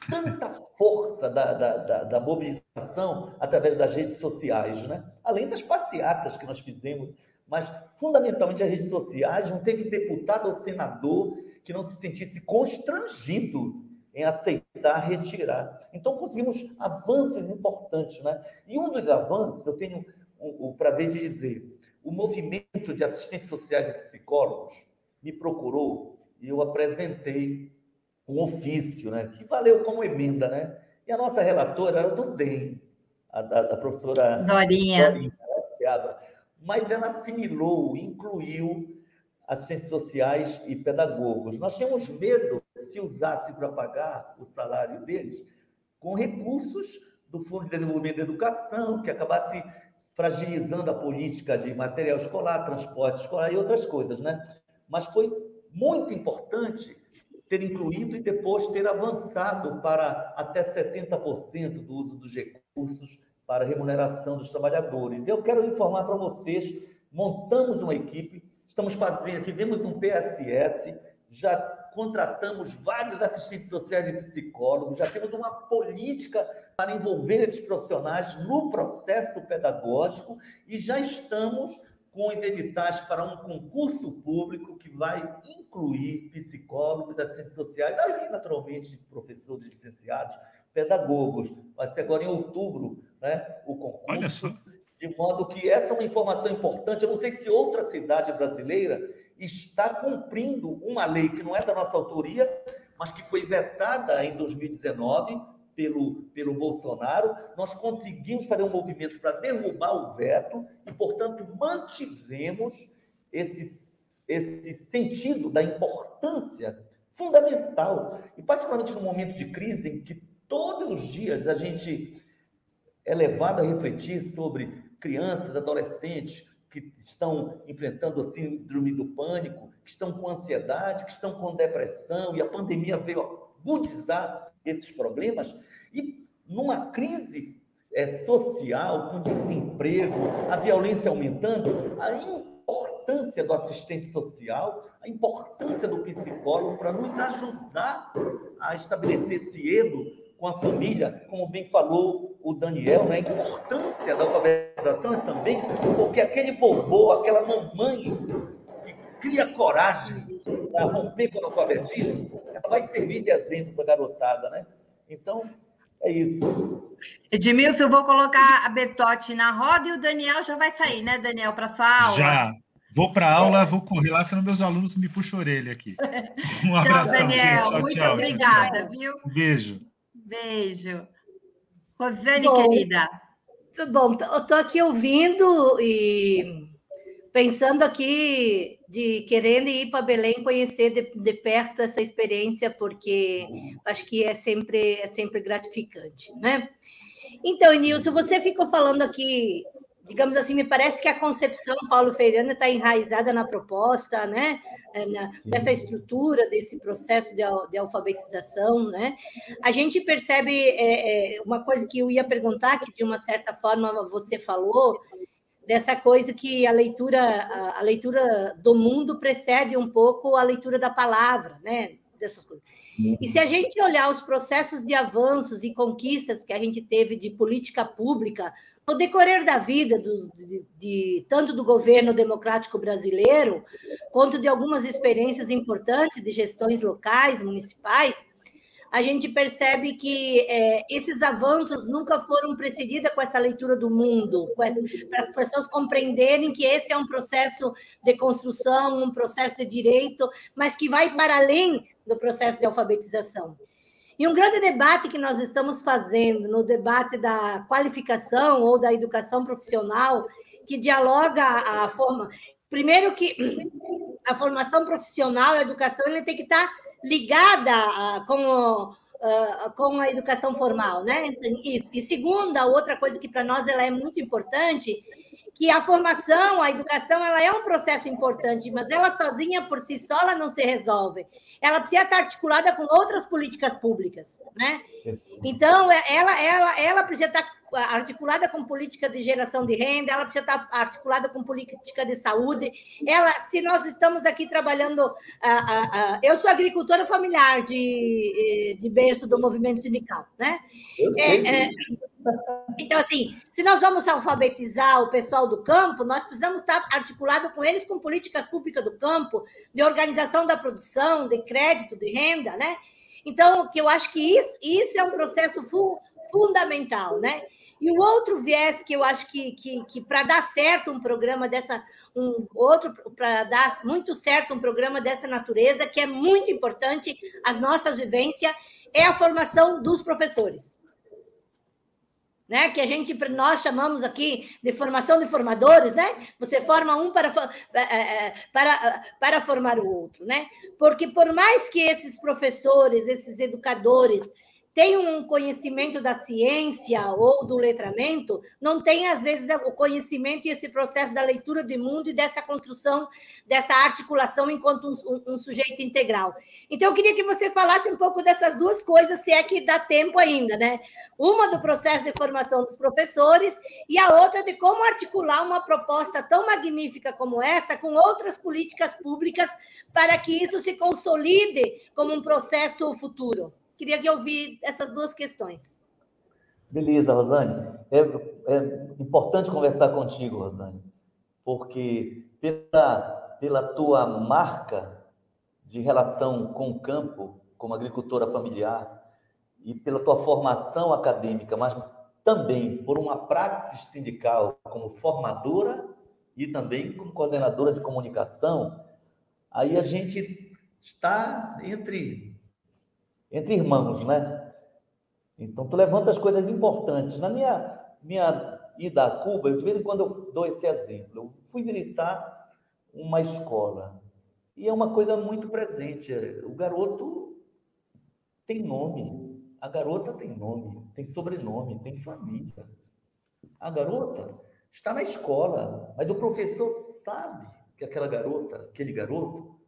tanta força da mobilização através das redes sociais, né? Além das passeatas que nós fizemos, mas fundamentalmente as redes sociais, não teve deputado ou senador que não se sentisse constrangido em aceitar retirar. Então conseguimos avanços importantes, né? E um dos avanços, eu tenho o prazer de dizer, o movimento de assistentes sociais e psicólogos me procurou e eu apresentei um ofício, né, que valeu como emenda, né? E a nossa relatora era do DEM, a professora Dorinha, mas ela assimilou, incluiu assistentes sociais e pedagogos. Nós tínhamos medo, se usasse para pagar o salário deles, com recursos do Fundo de Desenvolvimento da Educação, que acabasse fragilizando a política de material escolar, transporte escolar e outras coisas, né? Mas foi muito importante ter incluído e depois ter avançado para até 70% do uso dos recursos para a remuneração dos trabalhadores. Eu quero informar para vocês, montamos uma equipe, fizemos um PSS, já contratamos vários assistentes sociais e psicólogos, já temos uma política para envolver esses profissionais no processo pedagógico e já estamos com os editais para um concurso público que vai incluir psicólogos, assistentes sociais, além, naturalmente, de professores licenciados, pedagogos. Vai ser agora em outubro, né, o concurso. Olha só. De modo que essa é uma informação importante. Eu não sei se outra cidade brasileira está cumprindo uma lei que não é da nossa autoria, mas que foi vetada em 2019 pelo Bolsonaro. Nós conseguimos fazer um movimento para derrubar o veto e, portanto, mantivemos esse sentido da importância fundamental, e particularmente no momento de crise em que todos os dias a gente é levado a refletir sobre crianças, adolescentes que estão enfrentando a síndrome do pânico, que estão com ansiedade, que estão com depressão, e a pandemia veio agudizar esses problemas, e numa crise social, com desemprego, a violência aumentando, a importância do assistente social, a importância do psicólogo para nos ajudar a estabelecer esse elo com a família, como bem falou o Daniel, né? A importância da alfabetização é também porque aquele vovô, aquela mamãe que cria coragem para romper com o analfabetismo, ela vai servir de exemplo para a garotada, né? Então, é isso. Edmilson, eu vou colocar a Bertotti na roda e o Daniel já vai sair, né, Daniel, para sua aula? Já. Vou para a aula, vou correr lá, senão meus alunos me puxam a orelha aqui. Um abração. Tchau, Daniel. Tchau, muito tchau, obrigada, tchau. Viu? Um beijo. Beijo. Rosane, querida. Bom, eu estou aqui ouvindo e pensando aqui, querendo ir para Belém conhecer de perto essa experiência, porque acho que é sempre gratificante, né? Então, Nilson, você ficou falando aqui, digamos assim, me parece que a concepção paulo-freiriana está enraizada na proposta, né? Nessa estrutura desse processo de alfabetização, né? A gente percebe uma coisa que eu ia perguntar, que de uma certa forma você falou, dessa coisa que a leitura do mundo precede um pouco a leitura da palavra, né? Dessas coisas. E se a gente olhar os processos de avanços e conquistas que a gente teve de política pública no decorrer da vida, tanto do governo democrático brasileiro, quanto de algumas experiências importantes de gestões locais, municipais, a gente percebe que esses avanços nunca foram precedidos com essa leitura do mundo, para as pessoas compreenderem que esse é um processo de construção, um processo de direito, mas que vai para além do processo de alfabetização. E um grande debate que nós estamos fazendo no debate da qualificação ou da educação profissional, que dialoga a forma... Primeiro que a formação profissional, a educação, ele tem que estar ligada com a educação formal, né? Isso. E segunda, outra coisa que para nós ela é muito importante, que a formação, a educação, ela é um processo importante, mas ela sozinha, por si só, ela não se resolve. Ela precisa estar articulada com outras políticas públicas, né? Então, ela precisa estar articulada com política de geração de renda, ela precisa estar articulada com política de saúde. Se nós estamos aqui trabalhando... eu sou agricultora familiar de berço do movimento sindical, né? Então, assim, se nós vamos alfabetizar o pessoal do campo, nós precisamos estar articulados com eles com políticas públicas do campo, de organização da produção, de crédito, de renda, né? Então, que eu acho que isso é um processo fundamental, né? E o outro viés que eu acho que para dar certo um programa para dar muito certo um programa dessa natureza, que é muito importante, as nossas vivências, é a formação dos professores. Né? Que nós chamamos aqui de formação de formadores, né? Você forma um para formar o outro, né? Porque por mais que esses professores, esses educadores tenham um conhecimento da ciência ou do letramento, não tem, às vezes, o conhecimento e esse processo da leitura do mundo e dessa construção, dessa articulação enquanto um sujeito integral. Então, eu queria que você falasse um pouco dessas duas coisas, se é que dá tempo ainda, né? Uma do processo de formação dos professores e a outra de como articular uma proposta tão magnífica como essa com outras políticas públicas para que isso se consolide como um processo futuro. Queria que eu ouvisse essas duas questões. Beleza, Rosane. É importante conversar contigo, Rosane, porque pela tua marca de relação com o campo, como agricultora familiar, e pela tua formação acadêmica, mas também por uma praxis sindical como formadora e também como coordenadora de comunicação, aí a gente está entre irmãos, né? Então, tu levanta as coisas importantes. Na minha ida a Cuba, de vez em quando eu dou esse exemplo. Eu fui visitar uma escola e é uma coisa muito presente. O garoto tem nome, a garota tem nome, tem sobrenome, tem família. A garota está na escola, mas o professor sabe que aquela garota, aquele garoto,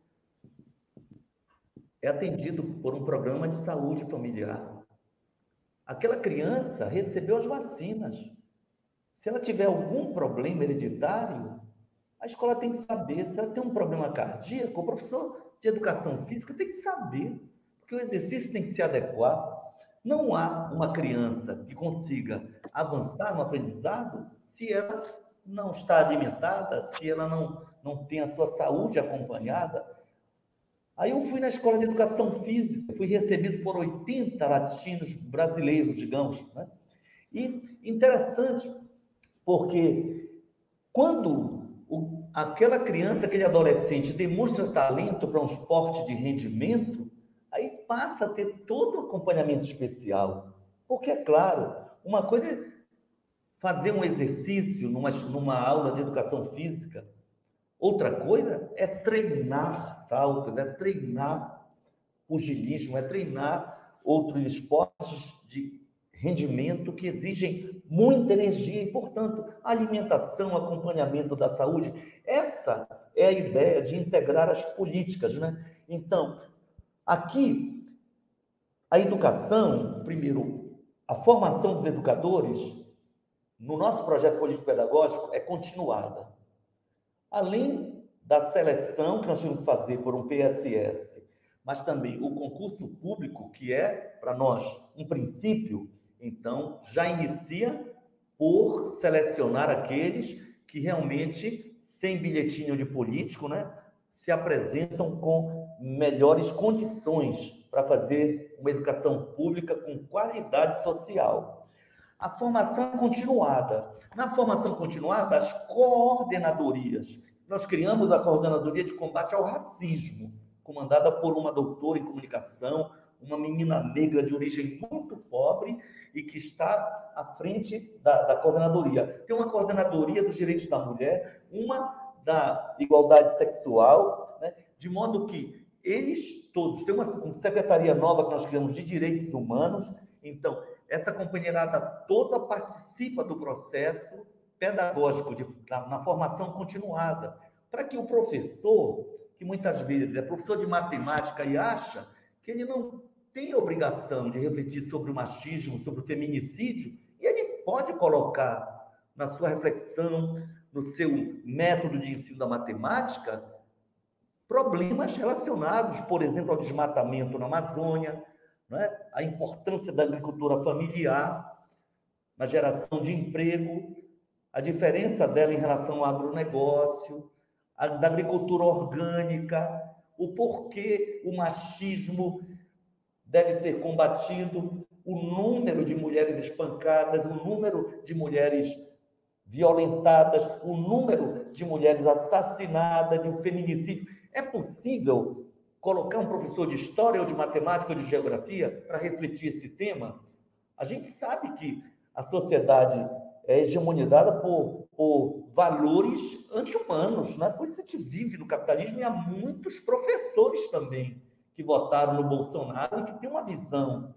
é atendido por um programa de saúde familiar. Aquela criança recebeu as vacinas. Se ela tiver algum problema hereditário, a escola tem que saber. Se ela tem um problema cardíaco, o professor de educação física tem que saber. O porque o exercício tem que se adequar. Não há uma criança que consiga avançar no aprendizado se ela não está alimentada, se ela não tem a sua saúde acompanhada. Aí eu fui na escola de educação física, fui recebido por 80 latinos brasileiros, digamos, né? E interessante, porque quando aquela criança, aquele adolescente demonstra talento para um esporte de rendimento, aí passa a ter todo o acompanhamento especial. Porque, é claro, uma coisa é fazer um exercício numa aula de educação física, outra coisa é treinar saltos, é treinar pugilismo, é treinar outros esportes de rendimento que exigem muita energia e, portanto, alimentação, acompanhamento da saúde. Essa é a ideia de integrar as políticas, né? Então, aqui, a educação, primeiro, a formação dos educadores, no nosso projeto político-pedagógico, é continuada. Além da seleção que nós temos que fazer por um PSS, mas também o concurso público, que é, para nós, um princípio, então, já inicia por selecionar aqueles que realmente, sem bilhetinho de político, né, se apresentam com melhores condições para fazer uma educação pública com qualidade social. A formação continuada. Na formação continuada, as coordenadorias. Nós criamos a Coordenadoria de Combate ao Racismo, comandada por uma doutora em comunicação, uma menina negra de origem muito pobre e que está à frente da coordenadoria. Tem uma coordenadoria dos direitos da mulher, uma da igualdade sexual, né? De modo que eles todos, tem uma secretaria nova que nós criamos de direitos humanos. Então, essa companheirada toda participa do processo pedagógico na formação continuada, para que o professor, que muitas vezes é professor de matemática e acha que ele não tem obrigação de refletir sobre o machismo, sobre o feminicídio, e ele pode colocar na sua reflexão, no seu método de ensino da matemática, problemas relacionados, por exemplo, ao desmatamento na Amazônia, né? A importância da agricultura familiar na geração de emprego, a diferença dela em relação ao agronegócio, da agricultura orgânica, o porquê o machismo deve ser combatido, o número de mulheres espancadas, o número de mulheres violentadas, o número de mulheres assassinadas, de um feminicídio. É possível colocar um professor de história ou de matemática ou de geografia para refletir esse tema? A gente sabe que a sociedade é hegemonizada por valores anti-humanos, né? Por isso a gente vive no capitalismo, e há muitos professores também que votaram no Bolsonaro e que têm uma visão,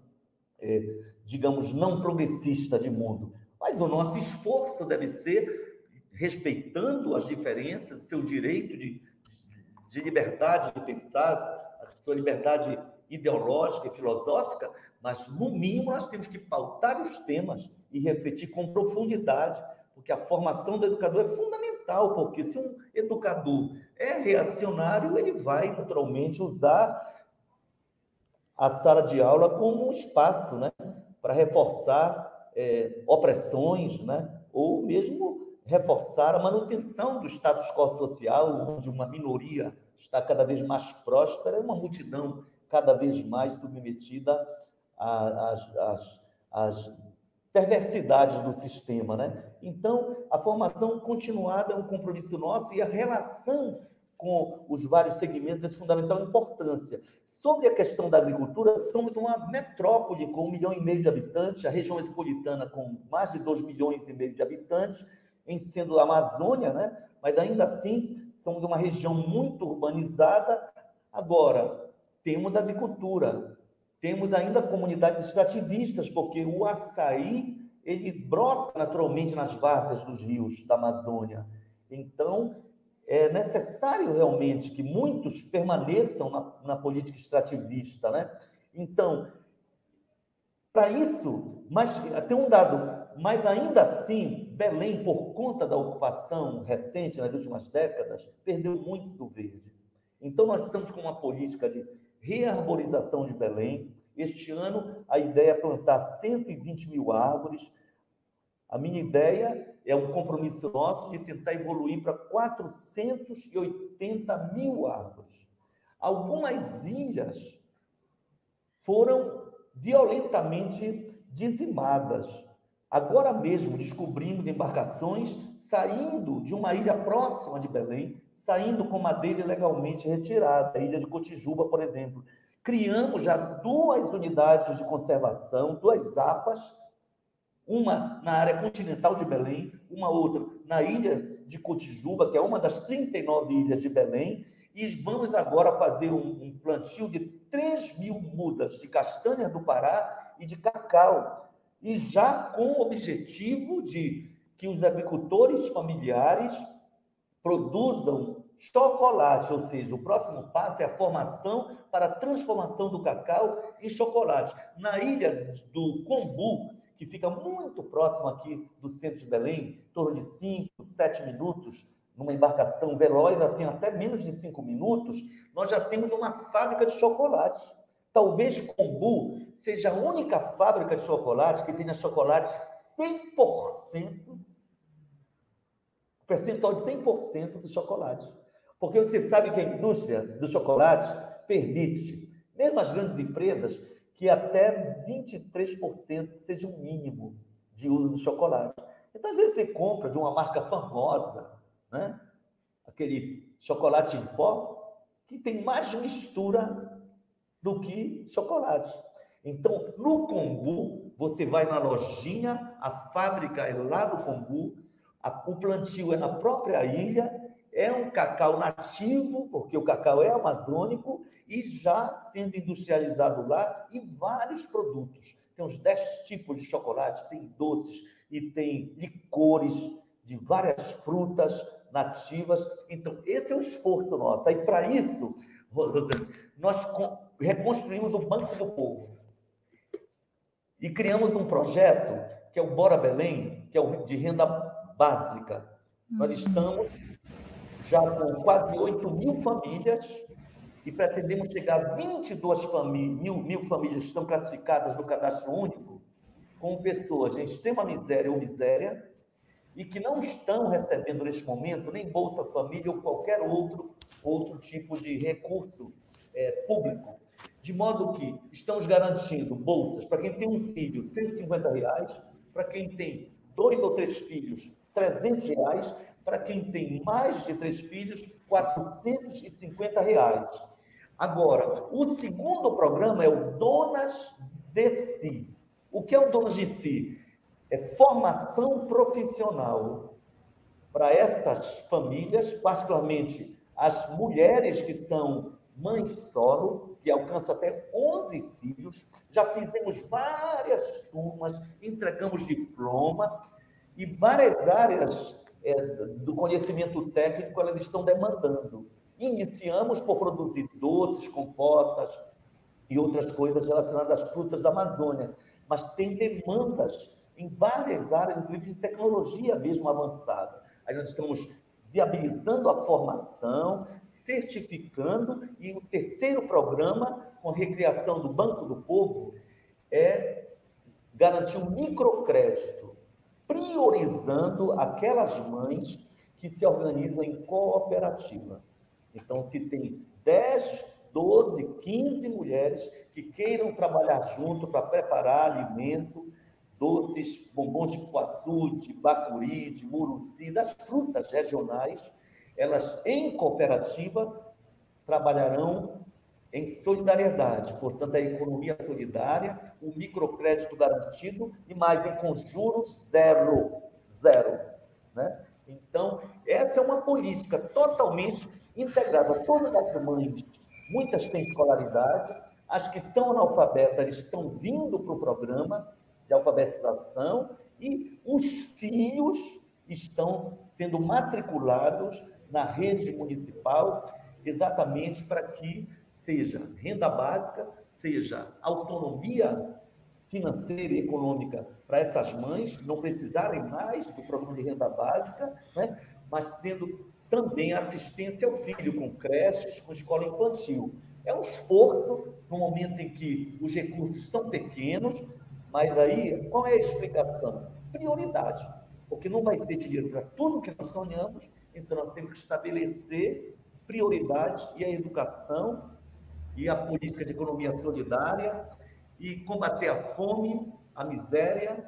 digamos, não progressista de mundo. Mas o nosso esforço deve ser respeitando as diferenças, seu direito de liberdade de pensar, a sua liberdade ideológica e filosófica, mas, no mínimo, nós temos que pautar os temas e refletir com profundidade, porque a formação do educador é fundamental, porque se um educador é reacionário, ele vai, naturalmente, usar a sala de aula como um espaço, né, para reforçar opressões, né, ou mesmo reforçar a manutenção do status quo social, onde uma minoria está cada vez mais próspera e uma multidão cada vez mais submetida às perversidades do sistema, né? Então, a formação continuada é um compromisso nosso, e a relação com os vários segmentos é de fundamental importância. Sobre a questão da agricultura, somos uma metrópole com 1,5 milhão de habitantes, a região metropolitana com mais de 2,5 milhões de habitantes, em sendo a Amazônia, né? Mas ainda assim, somos uma região muito urbanizada. Agora, temos agricultura, temos ainda comunidades extrativistas, porque o açaí, ele brota naturalmente nas várzeas dos rios da Amazônia. Então, é necessário realmente que muitos permaneçam na política extrativista, né? Então, para isso, mas tem um dado, mas ainda assim, Belém, por conta da ocupação recente nas últimas décadas, perdeu muito do verde. Então, nós estamos com uma política rearborização de Belém. Este ano, a ideia é plantar 120 mil árvores. A minha ideia é um compromisso nosso de tentar evoluir para 480 mil árvores. Algumas ilhas foram violentamente dizimadas. Agora mesmo descobrimos embarcações saindo de uma ilha próxima de Belém, saindo com madeira ilegalmente retirada, a ilha de Cotijuba, por exemplo. Criamos já 2 unidades de conservação, 2 APAs, uma na área continental de Belém, uma outra na ilha de Cotijuba, que é uma das 39 ilhas de Belém, e vamos agora fazer um plantio de 3.000 mudas de castanha do Pará e de cacau, e já com o objetivo de que os agricultores familiares produzam chocolate, ou seja, o próximo passo é a formação para a transformação do cacau em chocolate. Na ilha do Combu, que fica muito próximo aqui do centro de Belém, em torno de 5, 7 minutos, numa embarcação veloz, tem até menos de 5 minutos, nós já temos uma fábrica de chocolate. Talvez Combu seja a única fábrica de chocolate que tenha chocolate 100%, percentual de 100% do chocolate. Porque você sabe que a indústria do chocolate permite, mesmo as grandes empresas, que até 23% seja o mínimo de uso do chocolate. Então, às vezes, você compra de uma marca famosa, né? Aquele chocolate em pó, que tem mais mistura do que chocolate. Então, no Combu, você vai na lojinha, a fábrica é lá no Combu, o plantio é na própria ilha, é um cacau nativo, porque o cacau é amazônico, e já sendo industrializado lá, e vários produtos. Tem uns 10 tipos de chocolate, tem doces e tem licores de várias frutas nativas. Então, esse é o esforço nosso. Aí, para isso, Rosane, nós reconstruímos o Banco do Povo e criamos um projeto que é o Bora Belém, que é o de renda básica. Nós estamos já com quase 8.000 famílias e pretendemos chegar a 22 mil famílias que estão classificadas no cadastro único, com pessoas em extrema miséria ou miséria e que não estão recebendo neste momento nem Bolsa Família ou qualquer outro tipo de recurso público. De modo que estamos garantindo bolsas para quem tem um filho, R$150, para quem tem 2 ou 3 filhos, R$300, para quem tem mais de 3 filhos, R$450. Agora, o segundo programa é o Donas de Si. O que é o Donas de Si? É formação profissional para essas famílias, particularmente as mulheres que são mães solo, que alcançam até 11 filhos. Já fizemos várias turmas, entregamos diploma e várias áreas do conhecimento técnico elas estão demandando. Iniciamos por produzir doces, compotas e outras coisas relacionadas às frutas da Amazônia, mas tem demandas em várias áreas, inclusive de tecnologia mesmo avançada. Aí nós estamos viabilizando a formação, certificando, e o terceiro programa, com a recriação do Banco do Povo, é garantir um microcrédito, priorizando aquelas mães que se organizam em cooperativa. Então, se tem 10, 12, 15 mulheres que queiram trabalhar junto para preparar alimento, doces, bombons de cupuaçu, de bacuri, de muruci, das frutas regionais, elas, em cooperativa, trabalharão em solidariedade. Portanto, a economia solidária, o microcrédito garantido e mais com juros zero. Né? Então, essa é uma política totalmente integrada. Todas as mães, muitas têm escolaridade, as que são analfabetas estão vindo para o programa de alfabetização e os filhos estão sendo matriculados na rede municipal exatamente para que seja renda básica, seja autonomia financeira e econômica para essas mães não precisarem mais do programa de renda básica, mas sendo também assistência ao filho com creches, com escola infantil. É um esforço no momento em que os recursos são pequenos, mas aí, qual é a explicação? Prioridade, porque não vai ter dinheiro para tudo que nós sonhamos, então nós temos que estabelecer prioridades, e a educação e a política de economia solidária, e combater a fome, a miséria,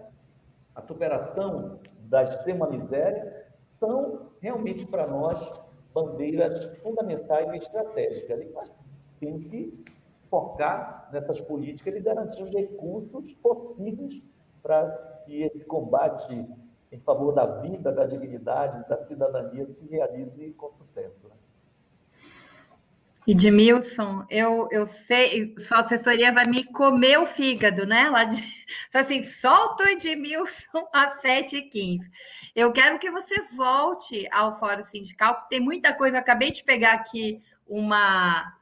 a superação da extrema miséria, são realmente para nós bandeiras fundamentais e estratégicas. E nós temos que focar nessas políticas e garantir os recursos possíveis para que esse combate em favor da vida, da dignidade, da cidadania se realize com sucesso. Edmilson, eu sei, sua assessoria vai me comer o fígado, né? Assim, solta o Edmilson às 7h15. Eu quero que você volte ao Fórum Sindical, porque tem muita coisa. Eu acabei de pegar aqui uma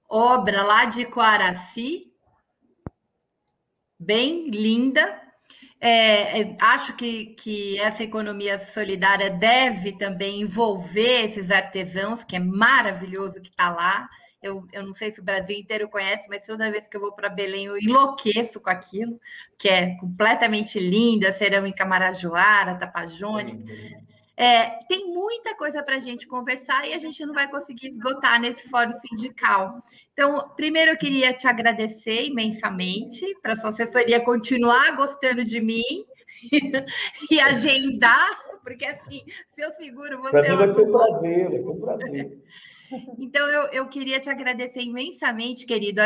obra lá de Coaraci, bem linda. Acho que essa economia solidária deve também envolver esses artesãos, que é maravilhoso que está lá. Eu não sei se o Brasil inteiro conhece, mas toda vez que eu vou para Belém eu enlouqueço com aquilo, que é completamente linda, cerâmica marajoara, tapajônica. Tem muita coisa para a gente conversar e a gente não vai conseguir esgotar nesse fórum sindical. Então, primeiro eu queria te agradecer imensamente para a sua assessoria continuar gostando de mim e agendar, porque assim, se eu seguro você... Para mim vai ser um prazer, vai ser um prazer. Então, eu queria te agradecer imensamente, querido.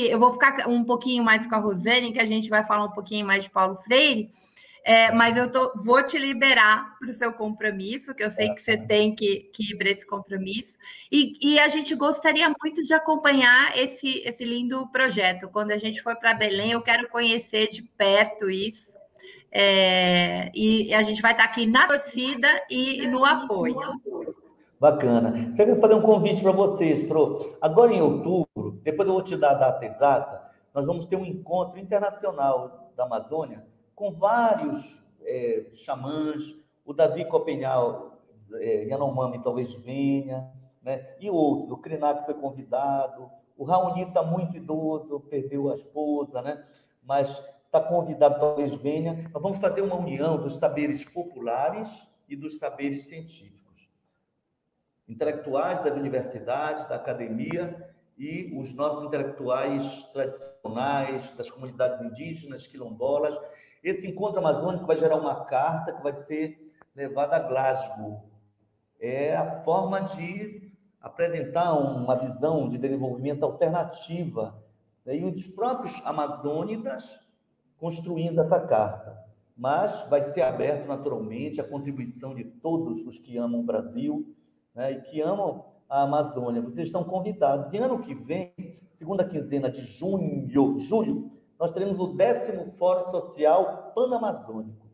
Eu vou ficar um pouquinho mais com a Rosane, que a gente vai falar um pouquinho mais de Paulo Freire, mas vou te liberar para o seu compromisso, que eu sei que você tem que ir para esse compromisso. E a gente gostaria muito de acompanhar esse lindo projeto. Quando a gente for para Belém, eu quero conhecer de perto isso. E a gente vai estar aqui na torcida e no apoio. Bacana. Quero fazer um convite para vocês, Fro. Agora em outubro, depois eu vou te dar a data exata, nós vamos ter um encontro internacional da Amazônia com vários xamãs, o Davi Copenhal, Yanomami talvez venha, né? E outros, o Krenak foi convidado, o Raoni está muito idoso, perdeu a esposa, né? Mas está convidado, talvez venha. Nós vamos fazer uma união dos saberes populares e dos saberes científicos. Intelectuais das universidades, da academia e os nossos intelectuais tradicionais, das comunidades indígenas, quilombolas. Esse encontro amazônico vai gerar uma carta que vai ser levada a Glasgow. É a forma de apresentar uma visão de desenvolvimento alternativa, né? E os próprios amazônidas construindo essa carta. Mas vai ser aberto naturalmente a contribuição de todos os que amam o Brasil, né, e que amam a Amazônia. Vocês estão convidados. E ano que vem, segunda quinzena de julho, nós teremos o 10º Fórum Social Panamazônico.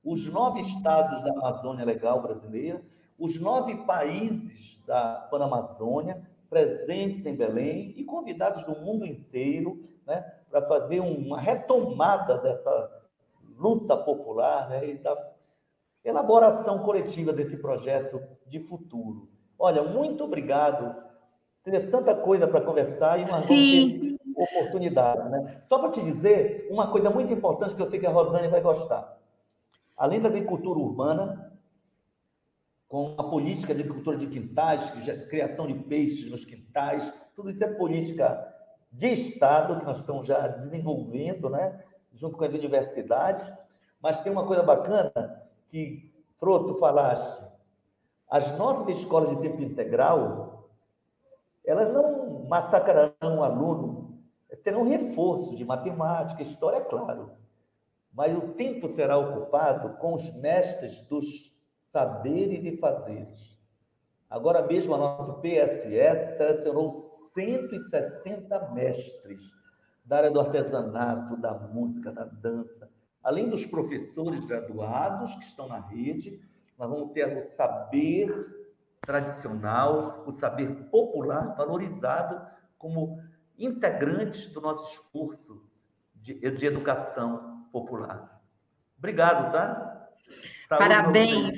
Os 9 estados da Amazônia Legal brasileira, os 9 países da Panamazônia presentes em Belém e convidados do mundo inteiro, né, para fazer uma retomada dessa luta popular, né, e da elaboração coletiva desse projeto de futuro. Olha, muito obrigado. Teria tanta coisa para conversar e nós vamos ter oportunidade, né? Só para te dizer uma coisa muito importante que eu sei que a Rosane vai gostar. Além da agricultura urbana, com a política de agricultura de quintais, criação de peixes nos quintais, tudo isso é política de Estado que nós estamos já desenvolvendo, né? Junto com as universidades. Mas tem uma coisa bacana que, Fro, tu falaste, as nossas escolas de tempo integral, elas não massacrarão o aluno, terão reforço de matemática, história, é claro, mas o tempo será ocupado com os mestres dos saberes e fazeres. Agora mesmo, a nossa PSS selecionou 160 mestres da área do artesanato, da música, da dança. Além dos professores graduados que estão na rede, nós vamos ter o saber tradicional, o saber popular valorizado como integrantes do nosso esforço de educação popular. Obrigado, tá? Parabéns.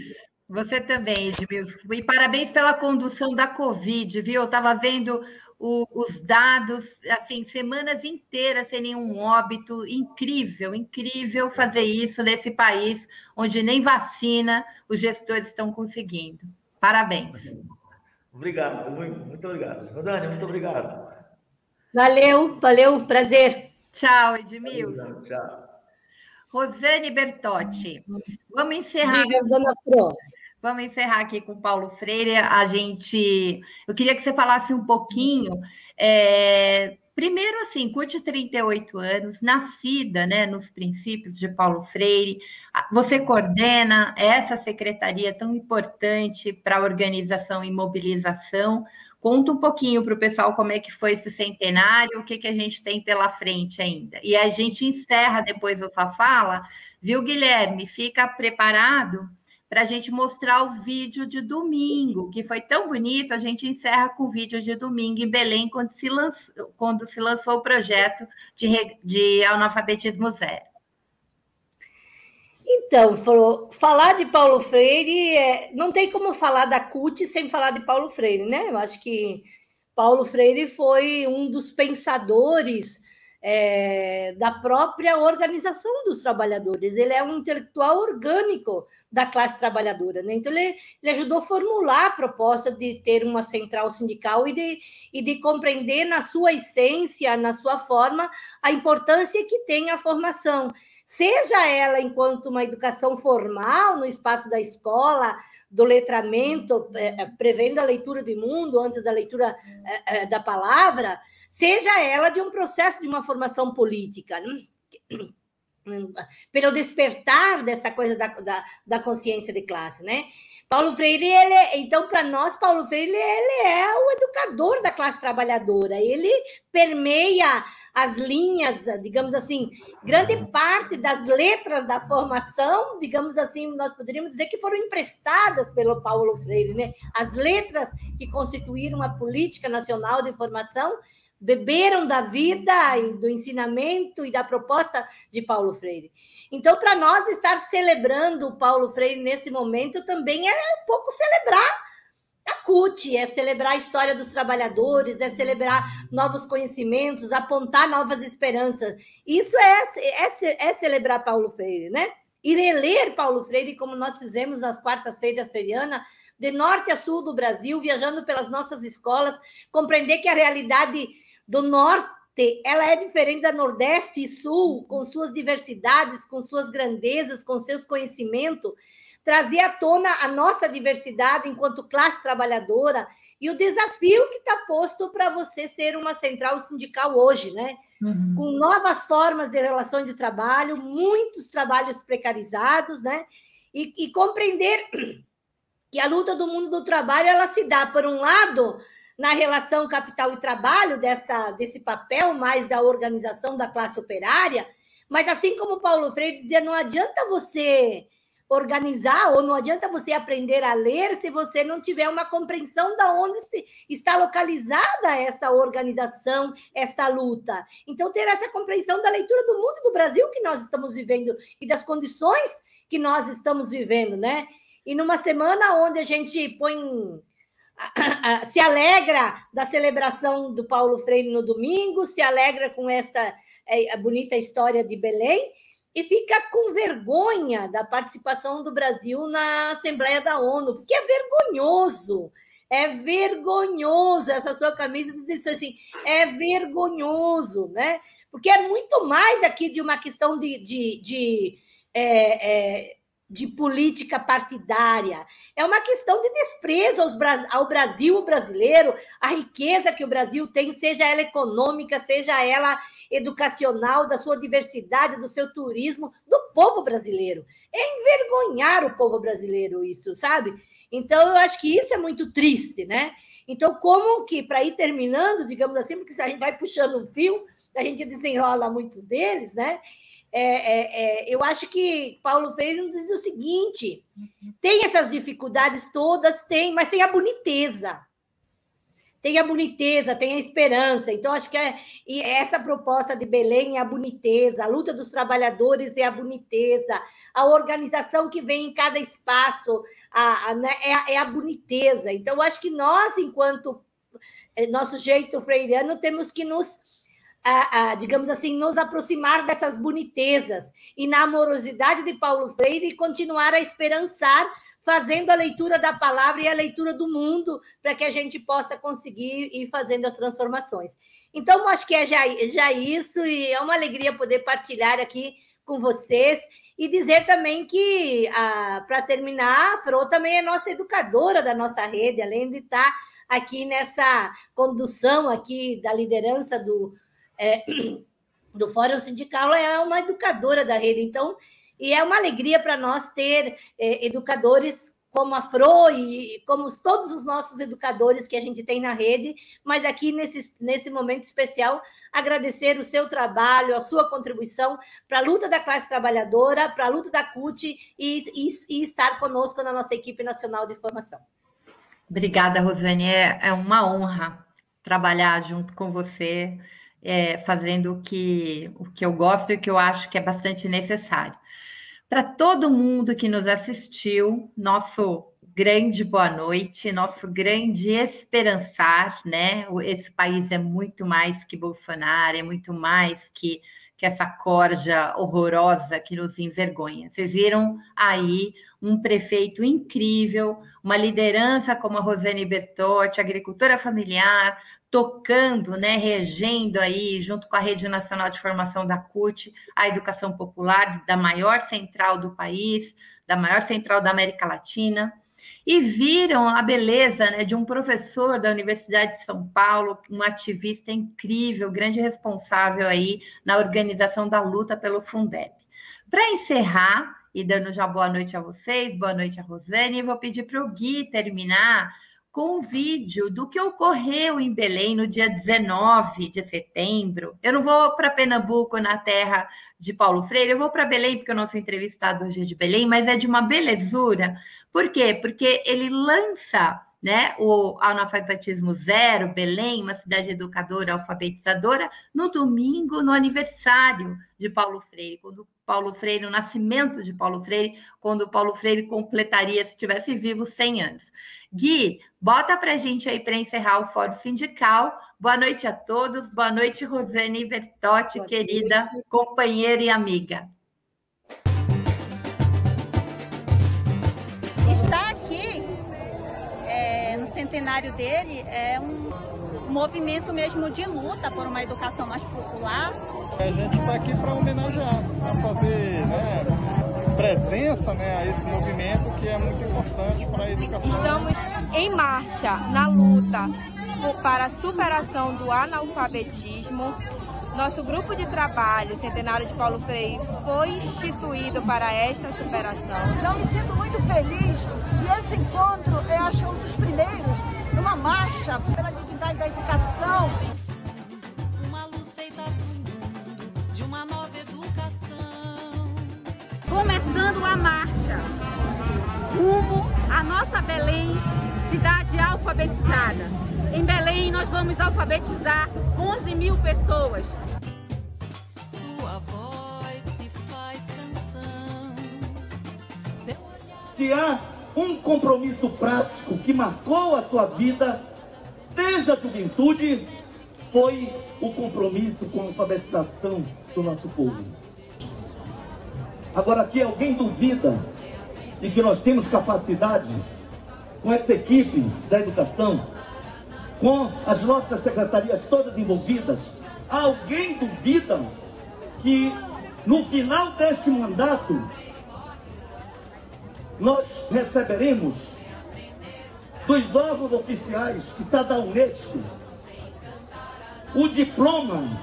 Você também, Edmilson. E parabéns pela condução da Covid, viu? Eu estava vendo os dados, assim, semanas inteiras sem nenhum óbito. Incrível, incrível fazer isso nesse país onde nem vacina os gestores estão conseguindo. Parabéns. Obrigado, muito obrigado. Rosânia, muito obrigado. Valeu, prazer. Tchau, Edmilson. Tchau. Rosane Bertotti. Vamos encerrar. Diga, dona Fro. Vamos encerrar aqui com o Paulo Freire. Eu queria que você falasse um pouquinho. Primeiro, assim, CUT 38 anos, nascida, né, nos princípios de Paulo Freire. Você coordena essa secretaria tão importante para a organização e mobilização. Conta um pouquinho para o pessoal como é que foi esse centenário, o que a gente tem pela frente ainda. E a gente encerra depois a sua fala, viu, Guilherme? Fica preparado para a gente mostrar o vídeo de domingo, que foi tão bonito. A gente encerra com o vídeo de domingo em Belém, quando se lançou o projeto de analfabetismo zero. Então, falar de Paulo Freire, não tem como falar da CUT sem falar de Paulo Freire, né? Eu acho que Paulo Freire foi um dos pensadores da própria organização dos trabalhadores. Ele é um intelectual orgânico da classe trabalhadora, né? Então, ele ajudou a formular a proposta de ter uma central sindical e de compreender na sua essência, na sua forma, a importância que tem a formação, seja ela enquanto uma educação formal no espaço da escola, do letramento, prevendo a leitura do mundo antes da leitura da palavra, seja ela de um processo de uma formação política, né? Pelo despertar dessa coisa da consciência de classe, né? Paulo Freire, então, para nós, Paulo Freire, ele é o educador da classe trabalhadora, ele permeia as linhas, digamos assim, grande parte das letras da formação, digamos assim, nós poderíamos dizer que foram emprestadas pelo Paulo Freire, né? As letras que constituíram a política nacional de formação beberam da vida e do ensinamento e da proposta de Paulo Freire. Então, para nós, estar celebrando o Paulo Freire nesse momento também é um pouco celebrar a CUT, é celebrar a história dos trabalhadores, é celebrar novos conhecimentos, apontar novas esperanças. Isso é celebrar Paulo Freire, né? E reler Paulo Freire, como nós fizemos nas quartas-feiras freirianas, de norte a sul do Brasil, viajando pelas nossas escolas, compreender que a realidade do norte, ela é diferente da nordeste e sul, com suas diversidades, com suas grandezas, com seus conhecimentos, trazer à tona a nossa diversidade enquanto classe trabalhadora e o desafio que está posto para você ser uma central sindical hoje, né? Uhum. Com novas formas de relação de trabalho, muitos trabalhos precarizados, né? E compreender que a luta do mundo do trabalho, ela se dá, por um lado, na relação capital e trabalho, desse papel mais da organização da classe operária, mas assim como Paulo Freire dizia, não adianta você organizar ou não adianta você aprender a ler se você não tiver uma compreensão de onde está localizada essa organização, essa luta. Então, ter essa compreensão da leitura do mundo do Brasil que nós estamos vivendo e das condições que nós estamos vivendo, né? E numa semana onde a gente se alegra da celebração do Paulo Freire no domingo, se alegra com esta bonita história de Belém e fica com vergonha da participação do Brasil na Assembleia da ONU, porque é vergonhoso, essa sua camisa diz isso assim, é vergonhoso, né? Porque é muito mais aqui de uma questão de política partidária, é uma questão de desprezo ao Brasil, o brasileiro, a riqueza que o Brasil tem, seja ela econômica, seja ela educacional, da sua diversidade, do seu turismo, do povo brasileiro. É envergonhar o povo brasileiro isso, sabe? Então, eu acho que isso é muito triste, né? Então, como que, para ir terminando, digamos assim, porque a gente vai puxando um fio, a gente desenrola muitos deles, né? Eu acho que Paulo Freire nos diz o seguinte, tem essas dificuldades todas, mas tem a boniteza. Tem a boniteza, tem a esperança. Então, acho que essa proposta de Belém é a boniteza, a luta dos trabalhadores é a boniteza, a organização que vem em cada espaço, é a boniteza. Então, acho que nós, enquanto nosso jeito freiriano, temos que digamos assim, nos aproximar dessas bonitezas e na amorosidade de Paulo Freire continuar a esperançar, fazendo a leitura da palavra e a leitura do mundo, para que a gente possa conseguir ir fazendo as transformações. Então, acho que é já isso, e é uma alegria poder partilhar aqui com vocês, e dizer também que, para terminar, a Fro também é nossa educadora da nossa rede, além de estar aqui nessa condução aqui da liderança do Fórum Sindical, é uma educadora da rede. Então, e é uma alegria para nós ter educadores como a Fro e como todos os nossos educadores que a gente tem na rede, mas aqui nesse momento especial, agradecer o seu trabalho, a sua contribuição para a luta da classe trabalhadora, para a luta da CUT e estar conosco na nossa equipe nacional de formação. Obrigada, Rosane. É uma honra trabalhar junto com você, fazendo o que eu gosto e que eu acho que é bastante necessário. Para todo mundo que nos assistiu, nosso grande boa noite, nosso grande esperançar, né? Esse país é muito mais que Bolsonaro, é muito mais que essa corja horrorosa que nos envergonha. Vocês viram aí um prefeito incrível, uma liderança como a Rosane Bertotti, agricultora familiar, tocando, né, regendo aí, junto com a Rede Nacional de Formação da CUT, a educação popular da maior central do país, da maior central da América Latina, e viram a beleza, né, de um professor da Universidade de São Paulo, um ativista incrível, grande responsável aí na organização da luta pelo Fundeb. Para encerrar, e dando já boa noite a vocês, boa noite a Rosane, vou pedir para o Gui terminar com um vídeo do que ocorreu em Belém no dia 19 de setembro. Eu não vou para Pernambuco, na terra de Paulo Freire, eu vou para Belém, porque o nosso entrevistado hoje é de Belém, mas é de uma belezura. Por quê? Porque ele lança, né, o Analfabetismo Zero, Belém, uma cidade educadora, alfabetizadora, no domingo, no aniversário de Paulo Freire, quando Paulo Freire, o nascimento de Paulo Freire, quando Paulo Freire completaria, se tivesse vivo, 100 anos. Gui, bota para a gente aí para encerrar o Fórum Sindical. Boa noite a todos. Boa noite, Rosane Bertotti, querida companheira e amiga. Estar aqui no centenário dele é um movimento mesmo de luta por uma educação mais popular. A gente está aqui para homenagear, para fazer, né, presença, né, a esse movimento que é muito importante para a educação. Estamos em marcha na luta para a superação do analfabetismo. Nosso grupo de trabalho, Centenário de Paulo Freire, foi instituído para esta superação. Então, me sinto muito feliz e esse encontro eu acho um dos primeiros numa marcha pela dignidade da educação. Uma luz feita para o mundo de uma nova educação. Começando a marcha rumo à nossa Belém, cidade alfabetizada. Em Belém, nós vamos alfabetizar 11 mil pessoas. Sua voz se faz canção. Se há um compromisso prático que marcou a sua vida desde a juventude, foi o compromisso com a alfabetização do nosso povo. Agora, aqui alguém duvida de que nós temos capacidade, com essa equipe da educação, com as nossas secretarias todas envolvidas, alguém duvida que no final deste mandato nós receberemos dos órgãos oficiais que está da Unesco o diploma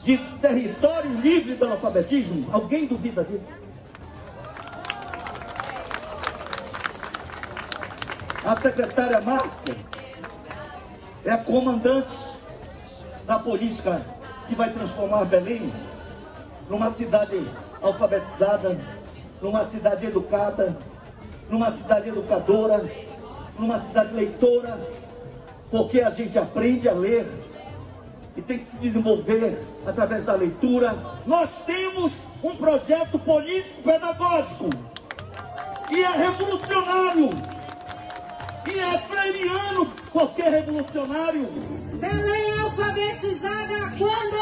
de território livre do analfabetismo? Alguém duvida disso? A secretária Márcia é a comandante da política que vai transformar Belém numa cidade alfabetizada, numa cidade educada, numa cidade educadora, numa cidade leitora, porque a gente aprende a ler e tem que se desenvolver através da leitura. Nós temos um projeto político-pedagógico e é revolucionário, e é freiriano. Qualquer revolucionário. Belém alfabetizada quando?